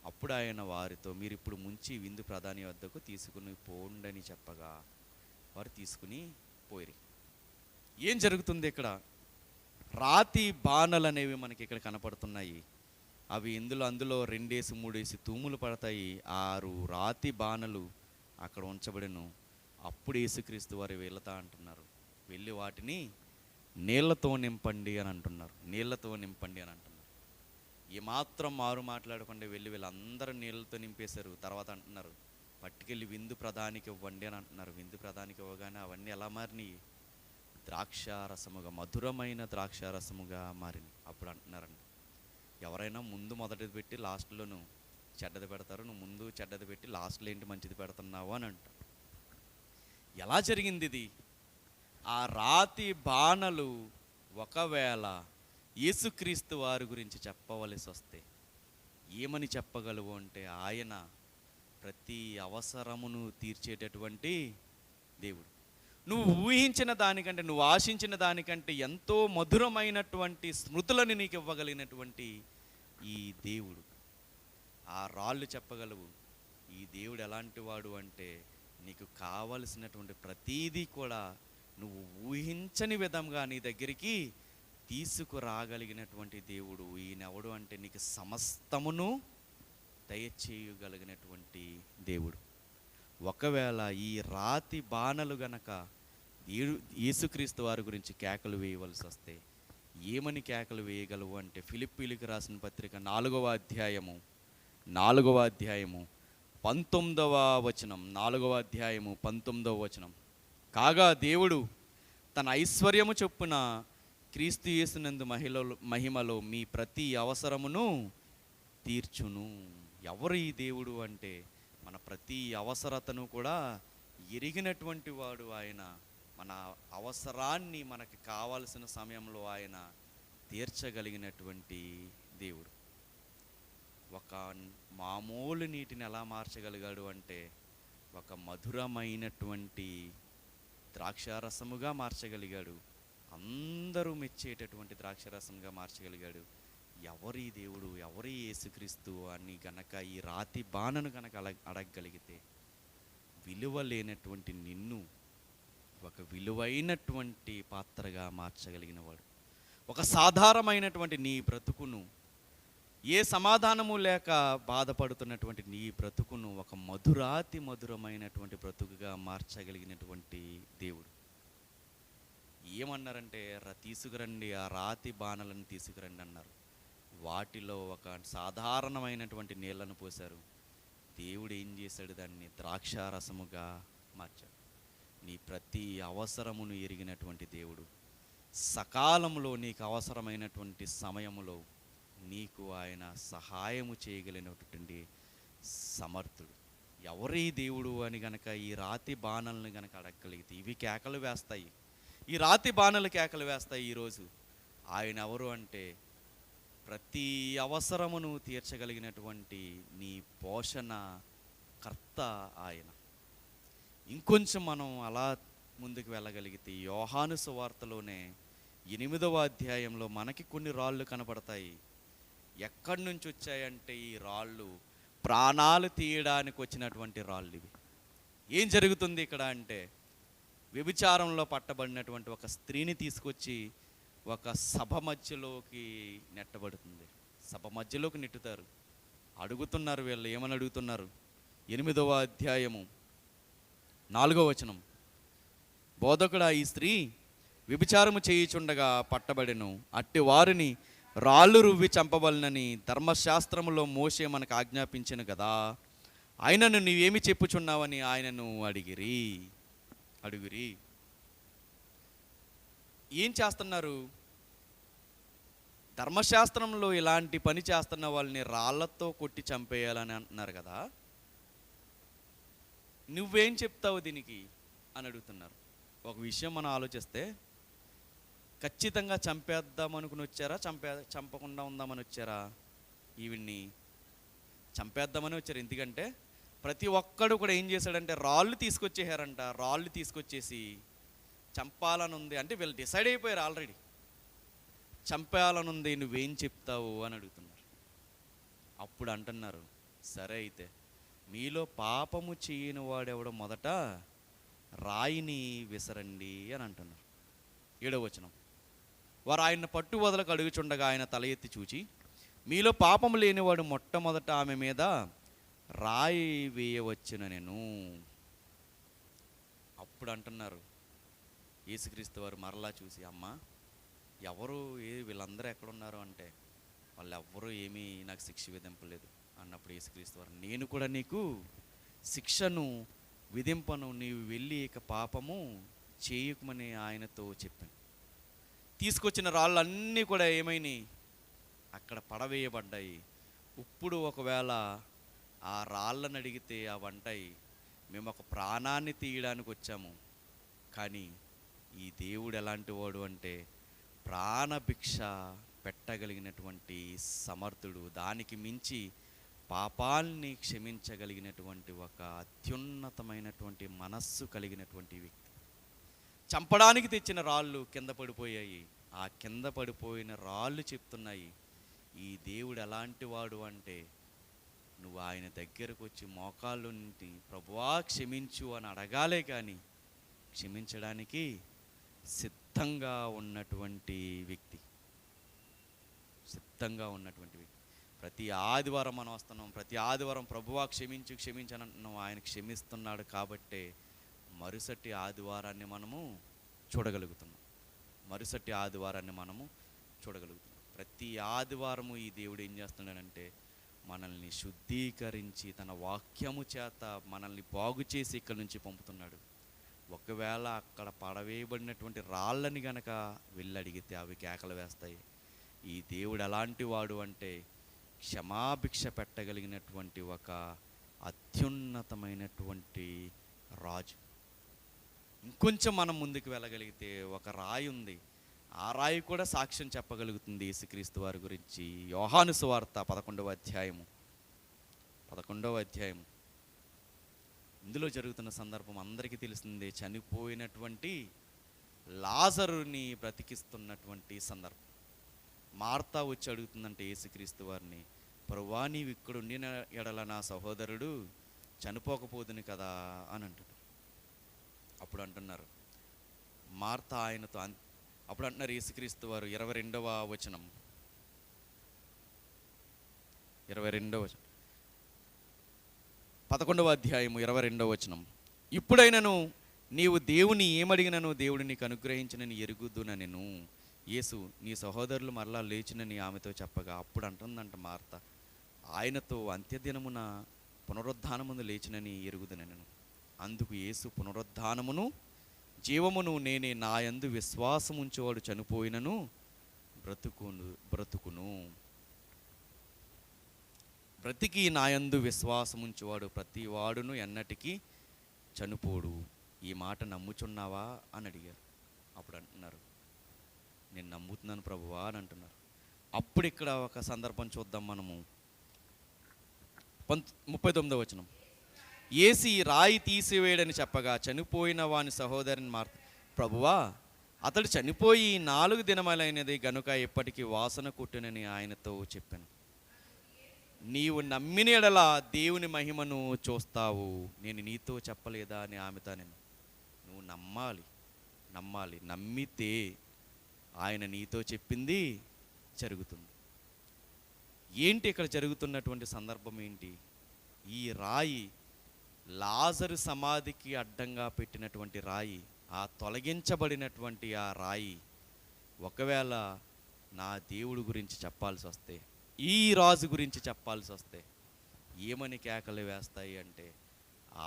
అప్పుడు ఆయన వారితో, మీరు ఇప్పుడు ముంచి విందు ప్రధాని వద్దకు తీసుకుని పోండని చెప్పగా, వారు తీసుకుని పోయిరి. ఏం జరుగుతుంది ఇక్కడ? రాతి బాణలు అనేవి మనకి ఇక్కడ కనపడుతున్నాయి. అవి అందులో 2-3 తూములు పడతాయి. 6 రాతి బాణలు అక్కడ ఉంచబడిను. అప్పుడు యేసుక్రీస్తు వారు వెళతా అంటున్నారు, వెళ్ళి వాటిని నీళ్లతో నింపండి అని అంటున్నారు. నీళ్లతో నింపండి అని అంటున్నారు. ఏమాత్రం మారు మాట్లాడకుండా వెళ్ళి వీళ్ళందరూ నీళ్ళతో నింపేశారు. తర్వాత అంటున్నారు, పట్టుకెళ్ళి విందు ప్రధానికి ఇవ్వండి అని అంటున్నారు. విందు ప్రధానికి ఇవ్వగానే అవన్నీ ఎలా మారినాయి? ద్రాక్షారసముగా, మధురమైన ద్రాక్షారసముగా మారినాయి. అప్పుడు అంటున్నారండి, ఎవరైనా ముందు మొదటిది పెట్టి లాస్ట్లోను చెడ్డది పెడతారు, నువ్వు ముందు చెడ్డది పెట్టి లాస్ట్లో ఏంటి మంచిది పెడుతున్నావు అని అంట. ఎలా జరిగింది ఇది? ఆ రాతి బాణలు ఒకవేళ యేసుక్రీస్తు వారి గురించి చెప్పవలసి వస్తే ఏమని చెప్పగలవు అంటే, ఆయన ప్రతి అవసరమును తీర్చేటటువంటి దేవుడు. నువ్వు ఊహించిన దానికంటే, నువ్వు ఆశించిన దానికంటే ఎంతో మధురమైనటువంటి స్మృతులను నీకు ఇవ్వగలిగినటువంటి ఈ దేవుడు. ఆ రాళ్ళు చెప్పగలవు, ఈ దేవుడు ఎలాంటి వాడు అంటే, నీకు కావలసినటువంటి ప్రతీదీ కూడా నువ్వు ఊహించని విధంగా నీ దగ్గరికి తీసుకురాగలిగినటువంటి దేవుడు. ఈయనెవడు అంటే, నీకు సమస్తమును దయచేయగలిగినటువంటి దేవుడు. ఒకవేళ ఈ రాతి బాణలు గనక యేసుక్రీస్తు వారి గురించి కేకలు వేయవలసి వస్తే ఏమని కేకలు వేయగలవు అంటే, ఫిలిప్పీలకు రాసిన పత్రిక 4వ అధ్యాయము 19వ వచనం. 4వ అధ్యాయము 19వ వచనం. కాగా దేవుడు తన ఐశ్వర్యము చొప్పున క్రీస్తు యేసునందు మహిమలో మీ ప్రతి అవసరమును తీర్చును. ఎవరు ఈ దేవుడు అంటే, మన ప్రతి అవసరతను కూడా ఎరిగినటువంటి వాడు ఆయన. మన అవసరాన్ని మనకి కావాల్సిన సమయంలో ఆయన తీర్చగలిగినటువంటి దేవుడు. ఒక మామూలు నీటిని ఎలా మార్చగలిగాడు అంటే, ఒక మధురమైనటువంటి ద్రాక్షారసముగా మార్చగలిగాడు. అందరూ మెచ్చేటటువంటి ద్రాక్షారసంగా మార్చగలిగాడు. ఎవరి దేవుడు, ఎవరి యేసుక్రీస్తు అని గనక ఈ రాతి బాణను గనక అడగగలిగితే, విలువ లేనటువంటి నిన్ను ఒక విలువైనటువంటి పాత్రగా మార్చగలిగిన వాడు. ఒక సాధారణమైనటువంటి నీ బ్రతుకును, ఏ సమాధానము లేక బాధపడుతున్నటువంటి నీ బ్రతుకును ఒక మధురమైనటువంటి బ్రతుకుగా మార్చగలిగినటువంటి దేవుడు. ఏమన్నారంటే, తీసుకురండి ఆ రాతి బాణలను తీసుకురండి అన్నారు. వాటిలో ఒక సాధారణమైనటువంటి నీళ్లను పోశారు. దేవుడు ఏం చేశాడు? దాన్ని ద్రాక్షారసముగా మార్చాడు. నీ ప్రతి అవసరమును ఎరిగినటువంటి దేవుడు, సకాలంలో నీకు అవసరమైనటువంటి సమయములో నీకు ఆయన సహాయము చేయగలిగినటువంటి సమర్థుడు. ఎవరి దేవుడు అని గనక ఈ రాతి బాణలను గనక అడగగలిగితే ఇవి కేకలు వేస్తాయి. ఈ రాతి బాణలు కేకలు వేస్తాయి. ఈరోజు ఆయన ఎవరు అంటే, ప్రతి అవసరమును తీర్చగలిగినటువంటి నీ పోషణ కర్త ఆయన. ఇంకొంచెం మనం అలా ముందుకు వెళ్ళగలిగితే, యోహాను సువార్తలోనే 8వ అధ్యాయంలో మనకి కొన్ని రాళ్ళు కనపడతాయి. ఎక్కడి నుంచి వచ్చాయంటే, ఈ రాళ్ళు ప్రాణాలు తీయడానికి వచ్చినటువంటి రాళ్ళు ఇవి. ఏం జరుగుతుంది ఇక్కడ అంటే, వ్యభిచారంలో పట్టబడినటువంటి ఒక స్త్రీని తీసుకొచ్చి ఒక సభ మధ్యలోకి నెట్టబడుతుంది. సభ మధ్యలోకి నెట్టుతారు. అడుగుతున్నారు, వీళ్ళు ఏమని అడుగుతున్నారు? 8వ అధ్యాయము 4వ వచనం, బోధకుడా, ఈ స్త్రీ వ్యభిచారము చేయుచుండగా పట్టబడెను, అట్టి వారిని రాళ్ళు రువ్వి చంపవలనని ధర్మశాస్త్రములో మోషే మనకు ఆజ్ఞాపించెను కదా, ఆయనను నీవేమి చెప్పుచున్నావని ఆయనను అడుగురి. ఏం చేస్తున్నారు? ధర్మశాస్త్రంలో ఇలాంటి పని చేస్తున్న వాళ్ళని రాళ్లతో కొట్టి చంపేయాలని అంటున్నారు కదా, నువ్వేం చెప్తావు దీనికి అని అడుగుతున్నారు. ఒక విషయం మనం ఆలోచిస్తే, ఖచ్చితంగా చంపేద్దామనుకుని వచ్చారా, చంపకుండా ఉందామని వచ్చారా? ఈవిడ్ని చంపేద్దామని వచ్చారు. ఎందుకంటే ప్రతి ఒక్కడు కూడా ఏం చేశాడంటే, రాళ్ళు తీసుకొచ్చేసారంట. రాళ్ళు తీసుకొచ్చేసి చంపాలని ఉంది అంటే, వీళ్ళు డిసైడ్ అయిపోయారు ఆల్రెడీ. చంపేయాలని ఉంది, నువ్వేం చెప్తావు అని అడుగుతున్నారు. అప్పుడు అంటున్నారు, సరే అయితే మీలో పాపము చేయని వాడెవడో మొదట రాయిని విసరండి అని అంటున్నారు. 7వ వచనం, వారు ఆయన పట్టు వదలకు అడుగుచుండగా ఆయన తల ఎత్తి చూచి, మీలో పాపము లేనివాడు మొట్టమొదట ఆమె మీద రాయి వేయవచ్చున నేను. అప్పుడు అంటున్నారు, యేసుక్రీస్తు వారు మరలా చూసి, అమ్మ ఎవరు వీళ్ళందరూ ఎక్కడున్నారు అంటే, వాళ్ళు ఎవ్వరూ ఏమీ నాకు శిక్ష విధింపలేదు అన్నప్పుడు యేసుక్రీస్తు వారు, నేను కూడా నీకు శిక్షను విధింపను, నీవు వెళ్ళి ఇక పాపము చేయకమని ఆయనతో చెప్పాను. తీసుకొచ్చిన రాళ్ళన్నీ కూడా ఏమైనాయి? అక్కడ పడవేయబడ్డాయి. ఇప్పుడు ఒకవేళ ఆ రాళ్ళను అడిగితే అవంటాయి, మేము ఒక ప్రాణాన్ని తీయడానికి వచ్చాము, కానీ ఈ దేవుడు ఎలాంటి వాడు అంటే, ప్రాణభిక్ష పెట్టగలిగినటువంటి సమర్థుడు, దానికి మించి పాపాల్ని క్షమించగలిగినటువంటి ఒక అత్యున్నతమైనటువంటి మనస్సు కలిగినటువంటి వ్యక్తి. చంపడానికి తెచ్చిన రాళ్ళు కింద పడిపోయాయి. ఆ కింద పడిపోయిన రాళ్ళు చెప్తున్నాయి, ఈ దేవుడు ఎలాంటి వాడు అంటే, నువ్వు ఆయన దగ్గరకు వచ్చి మోకాళ్ళు నుండి ప్రభువా క్షమించు అని అడగాలే కానీ క్షమించడానికి సిద్ధంగా ఉన్నటువంటి వ్యక్తి. ప్రతి ఆదివారం మనం వస్తున్నాం, ప్రతి ఆదివారం ప్రభువా క్షమించు క్షమించని అంటున్నాం. ఆయన క్షమిస్తున్నాడు కాబట్టే మరుసటి ఆదివారాన్ని మనము చూడగలుగుతున్నాం. ప్రతి ఆదివారము ఈ దేవుడు ఏం చేస్తున్నాడంటే, మనల్ని శుద్ధీకరించి తన వాక్యము చేత మనల్ని బాగు చేసి ఇక్కడి నుంచి పంపుతున్నాడు. ఒకవేళ అక్కడ పడవేయబడినటువంటి రాళ్ళని గనక వెళ్ళి అడిగితే అవి కేకలు వేస్తాయి. ఈ దేవుడు ఎలాంటి వాడు అంటే, క్షమాభిక్ష పెట్టగలిగినటువంటి ఒక అత్యున్నతమైనటువంటి రాజు. ఇంకొంచెం మనం ముందుకు వెళ్ళగలిగితే ఒక రాయి ఉంది. ఆ రాయి కూడా సాక్ష్యం చెప్పగలుగుతుంది యేసుక్రీస్తు వారి గురించి. యోహాను సువార్త 11వ అధ్యాయము ఇందులో జరుగుతున్న సందర్భం అందరికీ తెలిసిందే. చనిపోయినటువంటి లాజరుని బ్రతికిస్తున్నటువంటి సందర్భం. మార్తా వచ్చి అడుగుతుందంటే యేసుక్రీస్తు వారిని, ప్రభువా నీవు ఇక్కడ ఉండిన ఎడల నా సహోదరుడు చనిపోకపోదును కదా అని అంటాడు. అప్పుడు అంటున్నారు మార్తా ఆయనతో అప్పుడు అంటున్నారు యేసుక్రీస్తు వారు 22వ వచనం 11వ అధ్యాయము 22వ వచనం, ఇప్పుడైనను నీవు దేవుని ఏమడిగినను దేవుడు నీకు అనుగ్రహించినని ఎరుగుదునెను. యేసు నీ సహోదరులు మరలా లేచినని ఆమెతో చెప్పగా అప్పుడు అంటుందంట మార్త, ఆయనతో అంత్యదినమున పునరుద్ధానమును లేచినని ఎరుగుదునెను. అందుకు యేసు, పునరుద్ధానమును జీవమును నేనే, నా యందు విశ్వాసముంచువాడు చనిపోయినను బ్రతుకును, బ్రతికి నాయందు విశ్వాసముంచువాడు ప్రతి వాడును ఎన్నటికీ చనిపోడు. ఈ మాట నమ్ముచున్నావా అని అడిగారు. అప్పుడు అంటున్నారు, నేను నమ్ముతున్నాను ప్రభువా అని అంటున్నారు. అప్పుడు ఇక్కడ ఒక సందర్భం చూద్దాం మనము. 39వ వచనం, యేసు రాయి తీసివేయడని చెప్పగా చనిపోయిన వాని సహోదరుని మార్త, ప్రభువా అతడు చనిపోయి 4 దినములైనది గనుక ఎప్పటికీ వాసన కొట్టునని ఆయనతో చెప్పాను. నీవు నమ్మిన ఎడల దేవుని మహిమను చూస్తావు, నేను నీతో చెప్పలేదా అని ఆమెతో నేను. నువ్వు నమ్మాలి, నమ్మితే ఆయన నీతో చెప్పింది జరుగుతుంది. ఏంటి ఇక్కడ జరుగుతున్నటువంటి సందర్భం ఏంటి? ఈ రాయి లాజరు సమాధికి అడ్డంగా పెట్టినటువంటి రాయి, ఆ తొలగించబడినటువంటి ఆ రాయి ఒకవేళ నా దేవుడి గురించి చెప్పాల్సి వస్తే, ఈ రాజు గురించి చెప్పాల్సి వస్తే ఏమని కేకలు వేస్తాయి అంటే,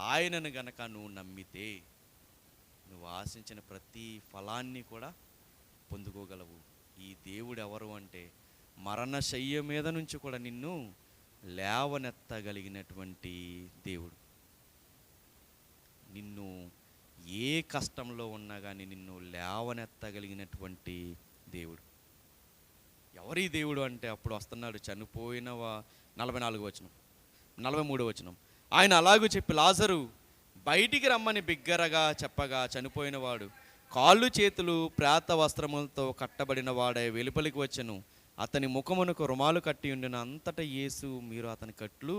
ఆయనను గనక నువ్వు నమ్మితే నువ్వు ఆశించిన ప్రతి ఫలాన్ని కూడా పొందుకోగలవు. ఈ దేవుడు ఎవరు అంటే, మరణశయ్య మీద నుంచి కూడా నిన్ను లేవనెత్తగలిగినటువంటి దేవుడు. నిన్ను ఏ కష్టంలో ఉన్నా కానీ నిన్ను లేవనెత్తగలిగినటువంటి దేవుడు. ఎవరి దేవుడు అంటే అప్పుడు వస్తున్నాడు చనిపోయిన 44వ వచనం 43వ వచనం, ఆయన అలాగూ చెప్పి లాజరు బయటికి రమ్మని బిగ్గరగా చెప్పగా చనిపోయినవాడు కాళ్ళు చేతులు ప్రేత వస్త్రములతో కట్టబడిన వాడే వెలుపలికి వచ్చెను. అతని ముఖమునకు రుమాలు కట్టి ఉండిన. అంతటా యేసు, మీరు అతని కట్లు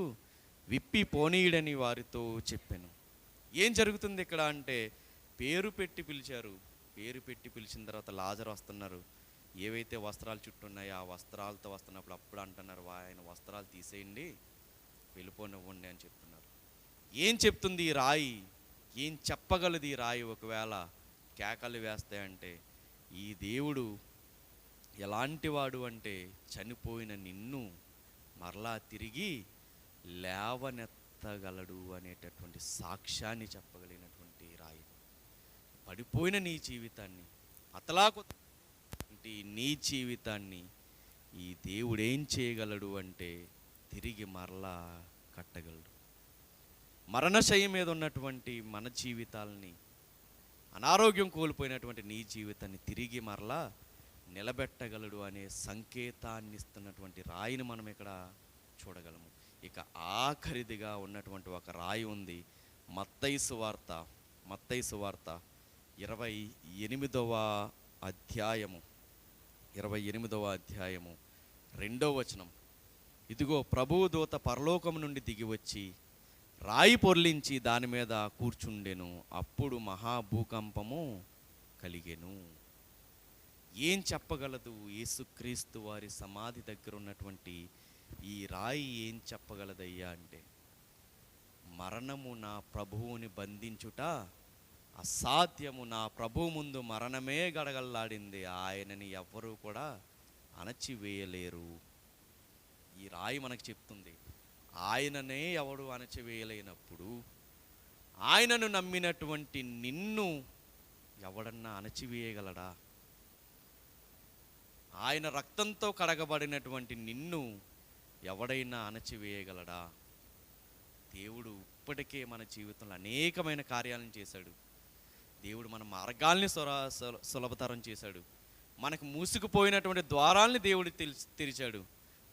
విప్పి పోనీయుడని వారితో చెప్పాను. ఏం జరుగుతుంది ఇక్కడ అంటే, పేరు పెట్టి పిలిచారు. పేరు పెట్టి పిలిచిన తర్వాత లాజరు వస్తున్నారు. ఏవైతే వస్త్రాలు చుట్టూ ఉన్నాయో ఆ వస్త్రాలతో వస్తున్నప్పుడు అప్పుడు అంటున్నారు, ఆయన వస్త్రాలు తీసేయండి, వెళ్ళిపోనివ్వండి అని చెప్తున్నారు. ఏం చెప్తుంది ఈ రాయి? ఏం చెప్పగలదు ఈ రాయి? ఒకవేళ కేకలు వేస్తాయంటే, ఈ దేవుడు ఎలాంటి వాడు అంటే, చనిపోయిన నిన్ను మరలా తిరిగి లేవనెత్తగలడు అనేటటువంటి సాక్ష్యాన్ని చెప్పగలిగినటువంటి రాయి. పడిపోయిన నీ జీవితాన్ని, నీ జీవితాన్ని ఈ దేవుడు ఏం చేయగలడు అంటే తిరిగి మరలా కట్టగలడు. మరణశయ్య మీద ఉన్నటువంటి మన జీవితాలని, అనారోగ్యం కోల్పోయినటువంటి నీ జీవితాన్ని తిరిగి మరలా నిలబెట్టగలడు అనే సంకేతాన్ని ఇస్తున్నటువంటి రాయిని మనం ఇక్కడ చూడగలము. ఇక ఆఖరిదిగా ఉన్నటువంటి ఒక రాయి ఉంది. మత్తయి సువార్త 28వ అధ్యాయము 2వ వచనం, ఇదిగో ప్రభువు దూత పరలోకము నుండి దిగివచ్చి రాయి పొర్లించి దాని మీద కూర్చుండెను. అప్పుడు మహాభూకంపము కలిగెను. ఏం చెప్పగలదు? యేసుక్రీస్తు వారి సమాధి దగ్గర ఉన్నటువంటి ఈ రాయి ఏం చెప్పగలదయ్యా అంటే, మరణము నా ప్రభువుని బంధించుట అసాధ్యము, నా ప్రభువు ముందు మరణమే గడగల్లాడింది, ఆయనని ఎవ్వరూ కూడా అణచివేయలేరు. ఈ రాయి మనకు చెప్తుంది, ఆయననే ఎవడు అణచివేయలేనప్పుడు ఆయనను నమ్మినటువంటి నిన్ను ఎవడన్నా అణచివేయగలడా? ఆయన రక్తంతో కడగబడినటువంటి నిన్ను ఎవడైనా అణచివేయగలడా? దేవుడు ఇప్పటికే మన జీవితంలో అనేకమైన కార్యాలను చేశాడు. దేవుడు మన మార్గాల్ని సులభతరం చేశాడు. మనకు మూసుకుపోయినటువంటి ద్వారాల్ని దేవుడు తెరిచాడు.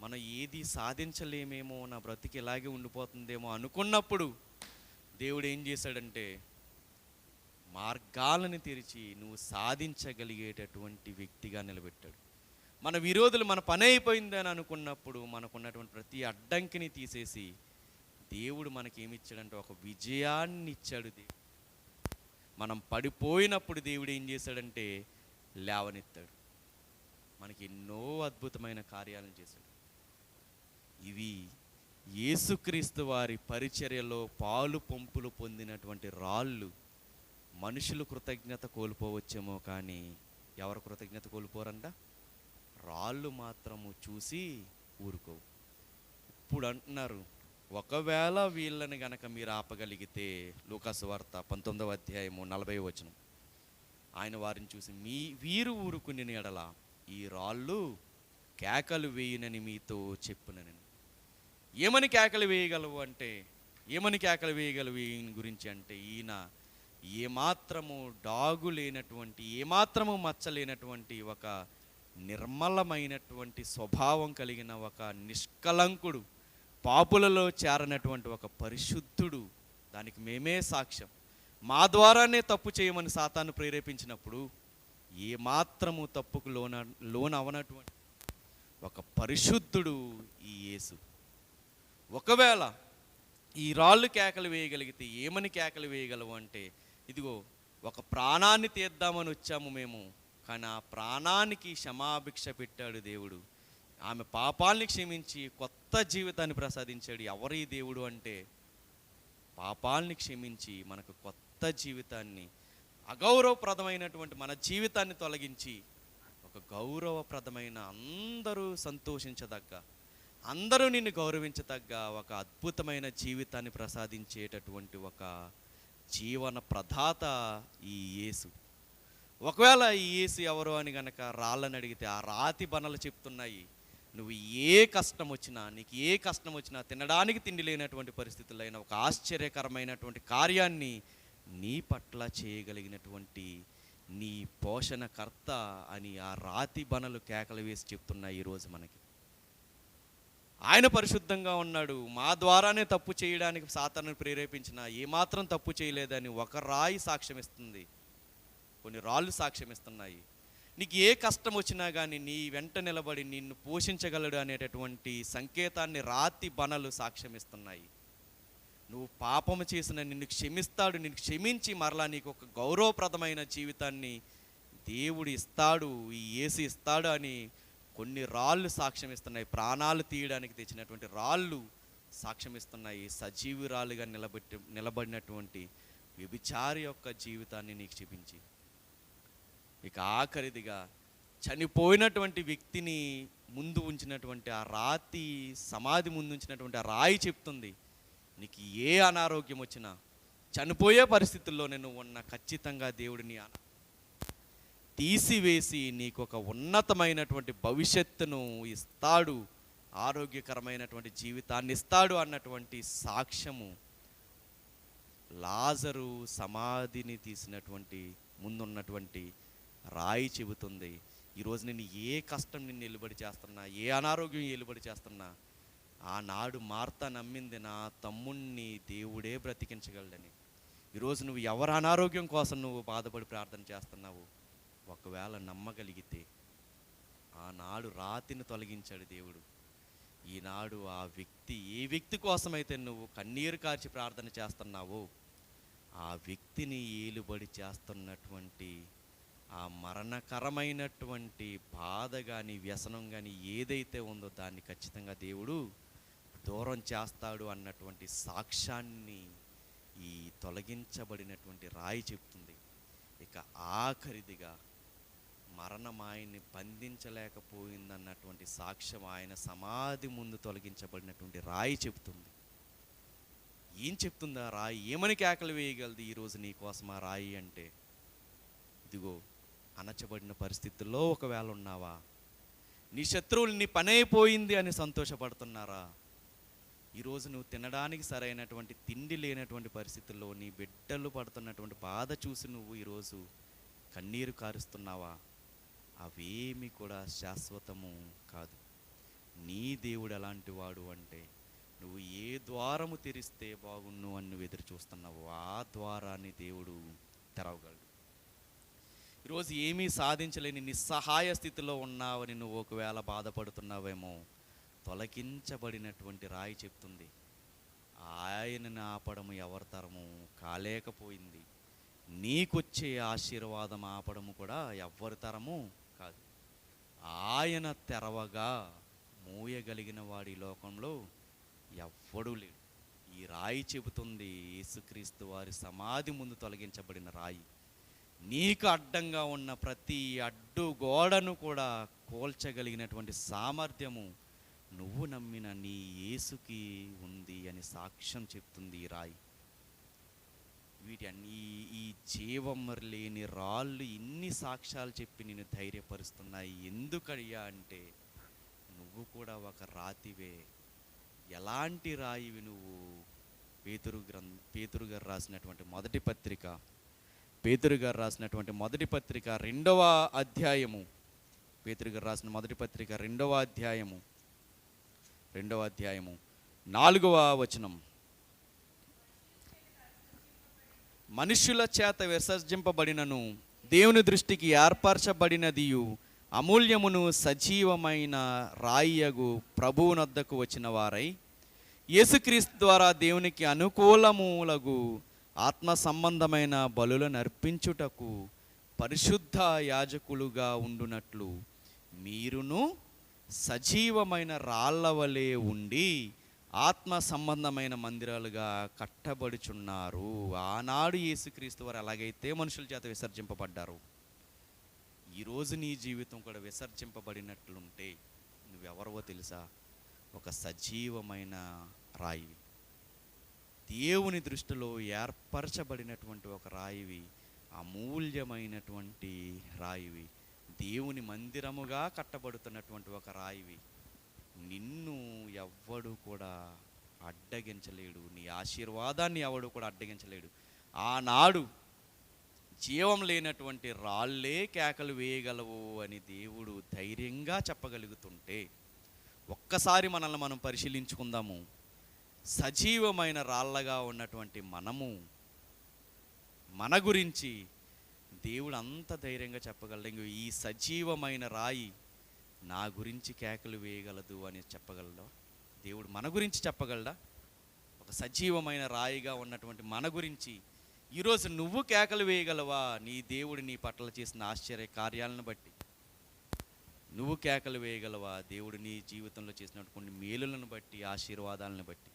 మనం ఏది సాధించలేమేమో, నా బ్రతికి ఇలాగే ఉండిపోతుందేమో అనుకున్నప్పుడు దేవుడు ఏం చేశాడంటే మార్గాలను తెరిచి నువ్వు సాధించగలిగేటటువంటి వ్యక్తిగా నిలబెట్టాడు. మన విరోధులు మన పని అయిపోయిందని అనుకున్నప్పుడు మనకున్నటువంటి ప్రతి అడ్డంకిని తీసేసి దేవుడు మనకేమిచ్చాడంటే ఒక విజయాన్ని ఇచ్చాడు. మనం పడిపోయినప్పుడు దేవుడు ఏం చేశాడంటే లేవనెత్తాడు. మనకి ఎన్నో అద్భుతమైన కార్యాలను చేశాడు. ఇవి యేసుక్రీస్తు వారి పరిచర్యలో పాలు పంపులు పొందినటువంటి రాళ్ళు. మనుషులు కృతజ్ఞత కోల్పోవచ్చేమో, కానీ ఎవరు కృతజ్ఞత కోల్పోరంట? రాళ్ళు మాత్రము చూసి ఊరుకోవు. ఇప్పుడు అంటున్నారు, ఒకవేళ వీళ్ళని గనక మీరు ఆపగలిగితే, లూకాసు వార్త 19వ అధ్యాయము 40వ వచనం, ఆయన వారిని చూసి వీరు ఊరుకుని ఎడల ఈ రాళ్ళు కేకలు వేయునని మీతో చెప్పునని. ఏమని కేకలు వేయగలవు అంటే, ఏమని కేకలు వేయగలవు ఈయన గురించి అంటే, ఈయన ఏమాత్రము డాగు లేనటువంటి, ఏమాత్రము మచ్చలేనటువంటి, ఒక నిర్మలమైనటువంటి స్వభావం కలిగిన ఒక నిష్కలంకుడు, పాపులలో చేరనటువంటి ఒక పరిశుద్ధుడు. దానికి మేమే సాక్ష్యం. మా ద్వారానే తప్పు చేయమని సాతాను ప్రేరేపించినప్పుడు ఏమాత్రము తప్పుకు లోనవనటువంటి ఒక పరిశుద్ధుడు ఈ యేసు. ఒకవేళ ఈ రాళ్ళు కేకలు వేయగలిగితే ఏమని కేకలు వేయగలవు అంటే, ఇదిగో ఒక ప్రాణాన్ని తీద్దామని వచ్చాము మేము, కానీ ఆ ప్రాణానికి క్షమాభిక్ష పెట్టాడు దేవుడు. ఆమె పాపాలని క్షమించి కొత్త జీవితాన్ని ప్రసాదించాడు. ఎవరి దేవుడు అంటే, పాపాలని క్షమించి మనకు కొత్త జీవితాన్ని, అగౌరవప్రదమైనటువంటి మన జీవితాన్ని తొలగించి ఒక గౌరవప్రదమైన, అందరూ సంతోషించదగ్గ, అందరూ నిన్ను గౌరవించదగ్గ ఒక అద్భుతమైన జీవితాన్ని ప్రసాదించేటటువంటి ఒక జీవన ప్రదాత ఈ యేసు. ఒకవేళ ఈ యేసు ఎవరు అని గనక రాళ్ళని అడిగితే, ఆ రాతి బనలు చెప్తున్నాయి, నువ్వు ఏ కష్టం వచ్చినా, నీకు ఏ కష్టం వచ్చినా, తినడానికి తిండి లేనటువంటి పరిస్థితులైన ఒక ఆశ్చర్యకరమైనటువంటి కార్యాన్ని నీ పట్ల చేయగలిగినటువంటి నీ పోషణకర్త అని ఆ రాతి బనలు కేకలు వేసి చెప్తున్నాయి ఈరోజు మనకి. ఆయన పరిశుద్ధంగా ఉన్నాడు. మా ద్వారానే తప్పు చేయడానికి సాతాను ప్రేరేపించిన ఏమాత్రం తప్పు చేయలేదని ఒక రాయి సాక్ష్యం ఇస్తుంది, కొన్ని రాళ్ళు సాక్ష్యం ఇస్తున్నాయి. నీకు ఏ కష్టం వచ్చినా కానీ నీ వెంట నిలబడి నిన్ను పోషించగలడు అనేటటువంటి సంకేతాన్ని రాతి బనలు సాక్ష్యం ఇస్తున్నాయి. నువ్వు పాపము చేసిన నిన్ను క్షమిస్తాడు, నిన్ను క్షమించి మరలా నీకు ఒక గౌరవప్రదమైన జీవితాన్ని దేవుడు ఇస్తాడు, ఈ యేసు ఇస్తాడు అని కొన్ని రాళ్ళు సాక్ష్యం ఇస్తున్నాయి. ప్రాణాలు తీయడానికి తెచ్చినటువంటి రాళ్ళు సాక్ష్యం ఇస్తున్నాయి. సజీవురాలుగా నిలబడినటువంటి వ్యభిచారి యొక్క జీవితాన్ని నీకు చూపించి, ఇక ఆఖరిదిగా చనిపోయినటువంటి వ్యక్తిని ముందు ఉంచినటువంటి ఆ రాతి సమాధి ముందు ఉంచినటువంటి ఆ రాయి చెప్తుంది, నీకు ఏ అనారోగ్యం వచ్చినా, చనిపోయే పరిస్థితుల్లో నేను ఉన్న, ఖచ్చితంగా దేవుడిని తీసివేసి నీకు ఒక ఉన్నతమైనటువంటి భవిష్యత్తును ఇస్తాడు, ఆరోగ్యకరమైనటువంటి జీవితాన్ని ఇస్తాడు అన్నటువంటి సాక్ష్యము లాజరు సమాధిని తీసినటువంటి ముందున్నటువంటి రాయి చెబుతుంది. ఈరోజు నేను ఏ కష్టం నిన్ను ఎలుబడి చేస్తున్నా, ఏ అనారోగ్యం ఎలుబడి చేస్తున్నా, ఆనాడు మార్త నమ్మింది నా తమ్ముణ్ణి దేవుడే బ్రతికించగలడని. ఈరోజు నువ్వు ఎవరి అనారోగ్యం కోసం నువ్వు బాధపడి ప్రార్థన చేస్తున్నావు, ఒకవేళ నమ్మగలిగితే ఆనాడు రాతిని తొలగించాడు దేవుడు. ఈనాడు ఆ వ్యక్తి, ఏ వ్యక్తి కోసమైతే నువ్వు కన్నీరు కార్చి ప్రార్థన చేస్తున్నావో ఆ వ్యక్తిని ఏలుబడి చేస్తున్నటువంటి ఆ మరణకరమైనటువంటి బాధ కానీ వ్యసనం కానీ ఏదైతే ఉందో దాన్ని ఖచ్చితంగా దేవుడు దూరం చేస్తాడు అన్నటువంటి సాక్ష్యాన్ని ఈ తొలగించబడినటువంటి రాయి చెప్తుంది. ఇక ఆఖరిదిగా మరణం ఆయన్ని బంధించలేకపోయిందన్నటువంటి సాక్ష్యం ఆయన సమాధి ముందు తొలగించబడినటువంటి రాయి చెప్తుంది. ఏం చెప్తుందా రాయి? ఏమని కేకలు వేయగలదు ఈరోజు నీ కోసం ఆ రాయి అంటే, ఇదిగో అణచబడిన పరిస్థితుల్లో ఒకవేళ ఉన్నావా, నీ శత్రువులు నీ పని అయిపోయింది అని సంతోషపడుతున్నారా, ఈరోజు నువ్వు తినడానికి సరైనటువంటి తిండి లేనటువంటి పరిస్థితుల్లో నీ బిడ్డలు పడుతున్నటువంటి బాధ చూసి నువ్వు ఈరోజు కన్నీరు కారుస్తున్నావా, అవేమి కూడా శాశ్వతము కాదు. నీ దేవుడు ఎలాంటి వాడు అంటే, నువ్వు ఏ ద్వారము తెరిస్తే బాగున్ను అని నువ్వు ఎదురు చూస్తున్నావు. ఆ ద్వారాన్ని దేవుడు తెరవగలడు. ఈరోజు ఏమీ సాధించలేని నిస్సహాయ స్థితిలో ఉన్నావని నువ్వు ఒకవేళ బాధపడుతున్నావేమో, తొలగించబడినటువంటి రాయి చెప్తుంది, ఆయనని ఆపడము ఎవరి తరము కాలేకపోయింది. నీకొచ్చే ఆశీర్వాదం ఆపడము కూడా ఎవరి తరము కాదు. ఆయన తెరవగా మూయగలిగిన వాడి లోకంలో ఎవ్వడూ లేడు. ఈ రాయి చెబుతుంది, యేసుక్రీస్తు వారి సమాధి ముందు తొలగించబడిన రాయి. నీకు అడ్డంగా ఉన్న ప్రతి అడ్డు గోడను కూడా కోల్చగలిగినటువంటి సామర్థ్యము నువ్వు నమ్మిన నీ యేసుకి ఉంది అని సాక్ష్యం చెప్తుంది ఈ రాయి. ఈ జీవం లేని రాళ్ళు ఇన్ని సాక్ష్యాలు చెప్పి నేను ధైర్యపరుస్తున్నాయి. ఎందుకయ్యా అంటే నువ్వు కూడా ఒక రాతివే. ఎలాంటి రాయివి నువ్వు? పేతురు గారు రాసినటువంటి మొదటి పత్రిక, పేతురు గారు రాసినటువంటి మొదటి పత్రిక 2వ అధ్యాయము, పేతురు గారు రాసిన మొదటి పత్రిక 2వ అధ్యాయము 4వ వచనం. మనుష్యుల చేత విసర్జింపబడినను దేవుని దృష్టికి ఏర్పరచబడినదియు అమూల్యమును సజీవమైన రాయియగు ప్రభువునొద్దకు వచ్చిన వారై యేసుక్రీస్తు ద్వారా దేవునికి అనుకూలములగు ఆత్మ సంబంధమైన బలులను అర్పించుటకు పరిశుద్ధ యాజకులుగా ఉండునట్లు మీరును సజీవమైన రాళ్ల వలె ఉండి ఆత్మ సంబంధమైన మందిరాలుగా కట్టబడుచున్నారు. ఆనాడు యేసుక్రీస్తు వారు ఎలాగైతే మనుషుల చేత విసర్జింపబడ్డారు, ఈరోజు నీ జీవితం కూడా విసర్జింపబడినట్లుంటే నువ్వెవరవో తెలుసా? ఒక సజీవమైన రాయివి, దేవుని దృష్టిలో ఏర్పరచబడినటువంటి ఒక రాయివి, అమూల్యమైనటువంటి రాయివి, దేవుని మందిరముగా కట్టబడుతున్నటువంటి ఒక రాయివి. నిన్ను ఎవ్వడు కూడా అడ్డగించలేడు, నీ ఆశీర్వాదాన్ని ఎవడు కూడా అడ్డగించలేడు. ఆనాడు జీవం లేనటువంటి రాళ్ళే కేకలు వేయగలవు అని దేవుడు ధైర్యంగా చెప్పగలుగుతుంటే, ఒక్కసారి మనల్ని మనం పరిశీలించుకుందాము. సజీవమైన రాళ్ళగా ఉన్నటువంటి మనము, మన గురించి దేవుడు అంత ధైర్యంగా చెప్పగలడు. ఈ సజీవమైన రాయి నా గురించి కేకలు వేయగలదు అని చెప్పగలడా? దేవుడు మన గురించి చెప్పగలడా? ఒక సజీవమైన రాయిగా ఉన్నటువంటి మన గురించి ఈరోజు నువ్వు కేకలు వేయగలవా? నీ దేవుడు నీ పట్ల చేసిన ఆశ్చర్య కార్యాలను బట్టి నువ్వు కేకలు వేయగలవా? దేవుడు నీ జీవితంలో చేసినటువంటి కొన్ని మేలులను బట్టి, ఆశీర్వాదాలను బట్టి.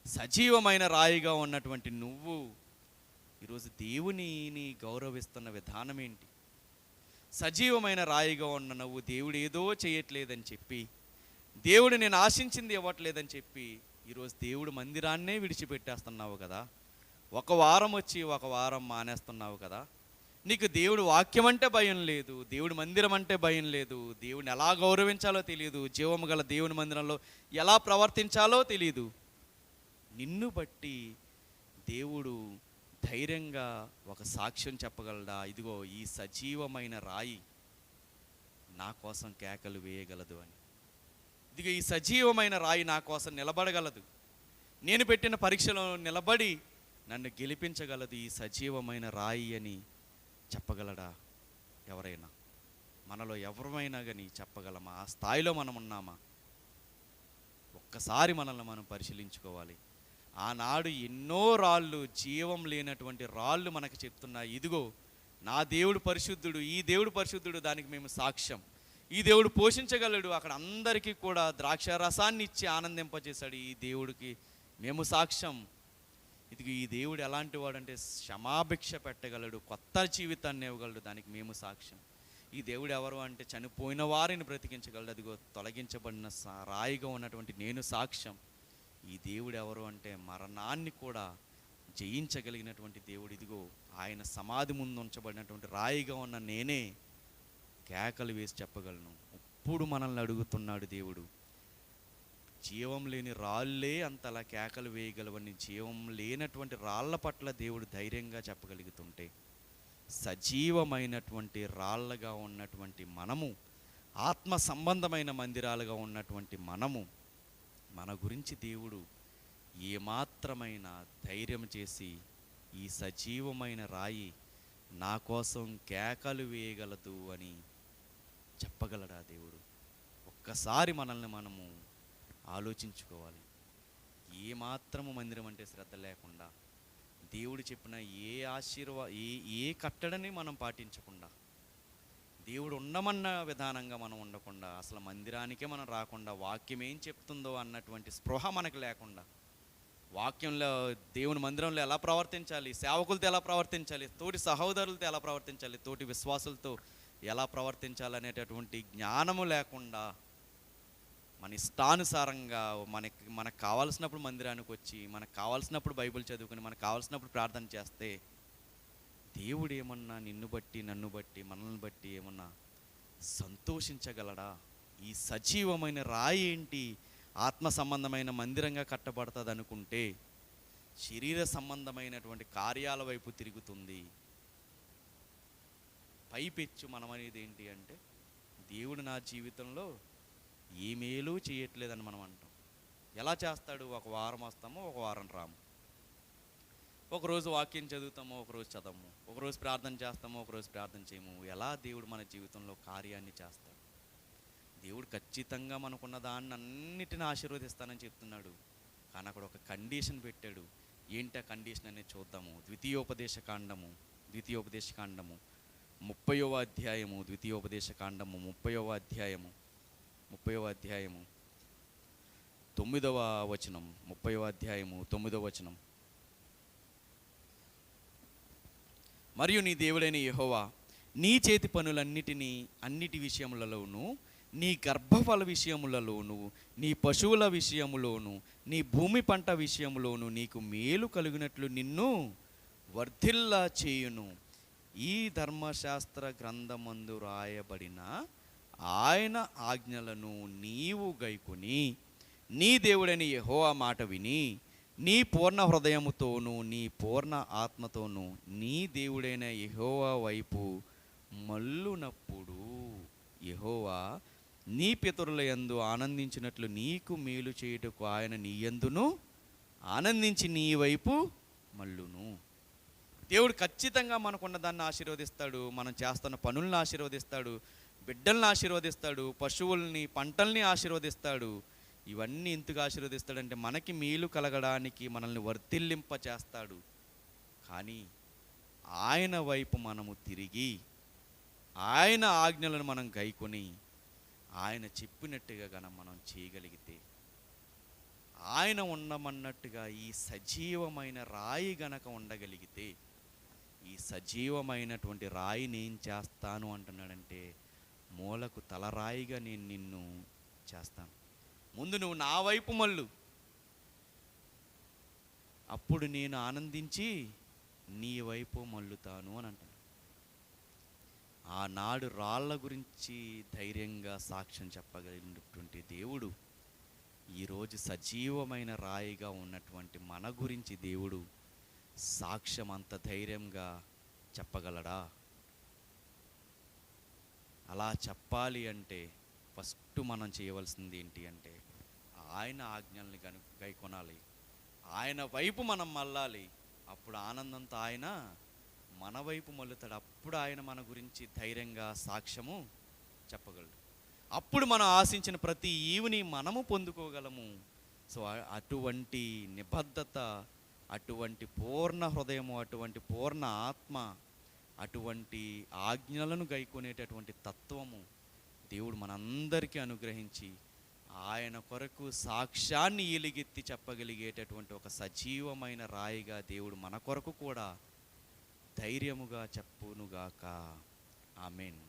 సజీవమైన రాయిగా ఉన్నటువంటి నువ్వు ఈరోజు దేవునిని గౌరవిస్తున్న విధానం ఏంటి? సజీవమైన రాయిగా ఉన్న నువ్వు దేవుడు ఏదో చేయట్లేదని చెప్పి, దేవుడు నేను ఆశించింది ఇవ్వట్లేదని చెప్పి ఈరోజు దేవుడు మందిరాన్నే విడిచిపెట్టేస్తున్నావు కదా. ఒక వారం వచ్చి ఒక వారం మానేస్తున్నావు కదా. నీకు దేవుడు వాక్యం అంటే భయం లేదు, దేవుడి మందిరం అంటే భయం లేదు, దేవుడిని ఎలా గౌరవించాలో తెలియదు, జీవము గల దేవుని మందిరంలో ఎలా ప్రవర్తించాలో తెలియదు. నిన్ను బట్టి దేవుడు ధైర్యంగా ఒక సాక్ష్యం చెప్పగలడా? ఇదిగో ఈ సజీవమైన రాయి నా కోసం కేకలు వేయగలదు అని. ఇదిగో ఈ సజీవమైన రాయి నా కోసం నిలబడగలదు, నేను పెట్టిన పరీక్షలో నిలబడి నన్ను గెలిపించగలదు ఈ సజీవమైన రాయి అని చెప్పగలడా ఎవరైనా? మనలో ఎవరైనా కానీ చెప్పగలమా? ఆ స్థాయిలో మనం ఉన్నామా? ఒక్కసారి మనల్ని మనం పరిశీలించుకోవాలి. ఆనాడు ఎన్నో రాళ్ళు, జీవం లేనటువంటి రాళ్ళు మనకు చెప్తున్నాయి, ఇదిగో నా దేవుడు పరిశుద్ధుడు, ఈ దేవుడు పరిశుద్ధుడు, దానికి మేము సాక్ష్యం. ఈ దేవుడు పోషించగలడు, అక్కడ అందరికీ కూడా ద్రాక్ష రసాన్ని ఇచ్చి ఆనందింపజేశాడు, ఈ దేవుడికి మేము సాక్ష్యం. ఇదిగో ఈ దేవుడు ఎలాంటి వాడంటే క్షమాభిక్ష పెట్టగలడు, కొత్త జీవితాన్ని ఇవ్వగలడు, దానికి మేము సాక్ష్యం. ఈ దేవుడు ఎవరు అంటే చనిపోయిన వారిని బ్రతికించగలడు, అదిగో తొలగించబడిన రాయిగా ఉన్నటువంటి నేను సాక్ష్యం. ఈ దేవుడు ఎవరు అంటే మరణాన్ని కూడా జయించగలిగినటువంటి దేవుడు. ఇదిగో ఆయన సమాధి ముందు ఉంచబడినటువంటి రాయిగా ఉన్న నేనే కేకలు వేసి చెప్పగలను. ఇప్పుడు మనల్ని అడుగుతున్నాడు దేవుడు, జీవం లేని రాళ్ళే అంతలా కేకలు వేయగలవని జీవం లేనటువంటి రాళ్ళ పట్ల దేవుడు ధైర్యంగా చెప్పగలుగుతుంటే, సజీవమైనటువంటి రాళ్ళగా ఉన్నటువంటి మనము, ఆత్మ సంబంధమైన మందిరాలుగా ఉన్నటువంటి మనము, మన గురించి దేవుడు ఏమాత్రమైన ధైర్యం చేసి ఈ సజీవమైన రాయి నా కోసం కేకలు వేయగలదు అని చెప్పగలడా దేవుడు? ఒక్కసారి మనల్ని మనము ఆలోచించుకోవాలి. ఏమాత్రము మందిరం అంటే శ్రద్ధ లేకుండా, దేవుడు చెప్పిన ఏ కట్టడని మనం పాటించకుండా, దేవుడు ఉండమన్న విధానంగా మనం ఉండకుండా, అసలు మందిరానికే మనం రాకుండా, వాక్యం ఏం చెప్తుందో అన్నటువంటి స్పృహ మనకు లేకుండా, వాక్యంలో దేవుని మందిరంలో ఎలా ప్రవర్తించాలి, సేవకులతో ఎలా ప్రవర్తించాలి, తోటి సహోదరులతో ఎలా ప్రవర్తించాలి, తోటి విశ్వాసులతో ఎలా ప్రవర్తించాలనేటటువంటి జ్ఞానము లేకుండా మన ఇష్టానుసారంగా మనకు కావాల్సినప్పుడు మందిరానికి వచ్చి, మనకు కావాల్సినప్పుడు బైబిల్ చదువుకుని, మనకు కావాల్సినప్పుడు ప్రార్థన చేస్తే దేవుడు ఏమన్నా నిన్ను బట్టి, నన్ను బట్టి, మనల్ని బట్టి ఏమన్నా సంతోషించగలడా? ఈ సజీవమైన రాయి ఏంటి ఆత్మ సంబంధమైన మందిరంగా కట్టబడుతుంది అనుకుంటే శరీర సంబంధమైనటువంటి కార్యాల వైపు తిరుగుతుంది. పైపెచ్చు మనం అనేది ఏంటి అంటే, దేవుడు నా జీవితంలో ఏ మేలు చేయట్లేదని మనం అంటాం. ఎలా చేస్తాడు? ఒక వారం వస్తాము, ఒక వారం రాము. ఒకరోజు వాక్యం చదువుతాము, ఒకరోజు చదవము. ఒకరోజు ప్రార్థన చేస్తాము, ఒకరోజు ప్రార్థన చేయము. ఎలా దేవుడు మన జీవితంలో కార్యాన్ని చేస్తాడు? దేవుడు ఖచ్చితంగా మనకున్న దాన్ని అన్నిటిని ఆశీర్వదిస్తానని చెప్తున్నాడు. కానీ అక్కడ ఒక కండిషన్ పెట్టాడు. ఏంటి ఆ కండిషన్ అనేది చూద్దాము. ద్వితీయోపదేశ కాండము 30వ అధ్యాయము, ద్వితీయోపదేశ కాండము 30వ అధ్యాయము 9వ వచనం. 30వ అధ్యాయము 9వ వచనం. మరియు నీ దేవుడైన యెహోవా నీ చేతి అన్నిటి విషయములలోనూ, నీ గర్భఫల విషయములలోను, నీ పశువుల విషయములోను, నీ భూమి పంట విషయములోను నీకు మేలు కలిగినట్లు నిన్ను వర్ధిల్లా చేయును. ఈ ధర్మశాస్త్ర గ్రంథమందు రాయబడిన ఆయన ఆజ్ఞలను నీవు గైకొని నీ దేవుడైన యెహోవా మాట విని నీ పూర్ణ హృదయముతోనూ నీ పూర్ణ ఆత్మతోనూ నీ దేవుడైన యెహోవా వైపు మల్లునప్పుడు యెహోవా నీ పితరుల యందు ఆనందించినట్లు నీకు మేలు చేయుటకు ఆయన నీ యందును ఆనందించి నీ వైపు మల్లును. దేవుడు ఖచ్చితంగా మనకున్న దాన్ని ఆశీర్వదిస్తాడు. మనం చేస్తున్న పనులను ఆశీర్వదిస్తాడు, బిడ్డల్ని ఆశీర్వదిస్తాడు, పశువుల్ని, పంటల్ని ఆశీర్వదిస్తాడు. ఇవన్నీ ఎందుకు ఆశీర్వదిస్తాడంటే మనకి మేలు కలగడానికి, మనల్ని వర్ధిల్లింప చేస్తాడు. కానీ ఆయన వైపు మనము తిరిగి ఆయన ఆజ్ఞలను మనం గైకొని ఆయన చెప్పినట్టుగా గన మనం చేయగలిగితే, ఆయన ఉండమన్నట్టుగా ఈ సజీవమైన రాయి గనక ఉండగలిగితే, ఈ సజీవమైనటువంటి రాయిని ఏం చేస్తాను అంటున్నాడంటే, మూలకు తలరాయిగా నేను నిన్ను చేస్తాను. ముందు నువ్వు నా వైపు మల్లు, అప్పుడు నేను ఆనందించి నీ వైపు మల్లుతాను అని అంటాను. ఆనాడు రాళ్ళ గురించి ధైర్యంగా సాక్ష్యం చెప్పగలిగినటువంటి దేవుడు ఈరోజు సజీవమైన రాయిగా ఉన్నటువంటి మన గురించి దేవుడు సాక్ష్యం అంత ధైర్యంగా చెప్పగలడా? అలా చెప్పాలి అంటే ఫస్ట్ మనం చేయవలసింది ఏంటి అంటే, ఆయన ఆజ్ఞల్ని గైకొనాలి, ఆయన వైపు మనం మళ్ళాలి. అప్పుడు ఆనందంతో ఆయన మన వైపు మళ్ళుతాడు. అప్పుడు ఆయన మన గురించి ధైర్యంగా సాక్ష్యము చెప్పగలడు. అప్పుడు మనం ఆశించిన ప్రతి ఈవుని మనము పొందుకోగలము. సో అటువంటి నిబద్ధత, అటువంటి పూర్ణ హృదయము, అటువంటి పూర్ణ ఆత్మ, అటువంటి ఆజ్ఞలను గైకొనేటటువంటి తత్వము దేవుడు మనందరికీ అనుగ్రహించి ఆయన కొరకు సాక్ష్యాన్ని ఎలుగెత్తి చెప్పగలిగేటటువంటి ఒక సజీవమైన రాయిగా దేవుడు మన కొరకు కూడా ధైర్యముగా చెప్పునుగాక. ఆమేన్.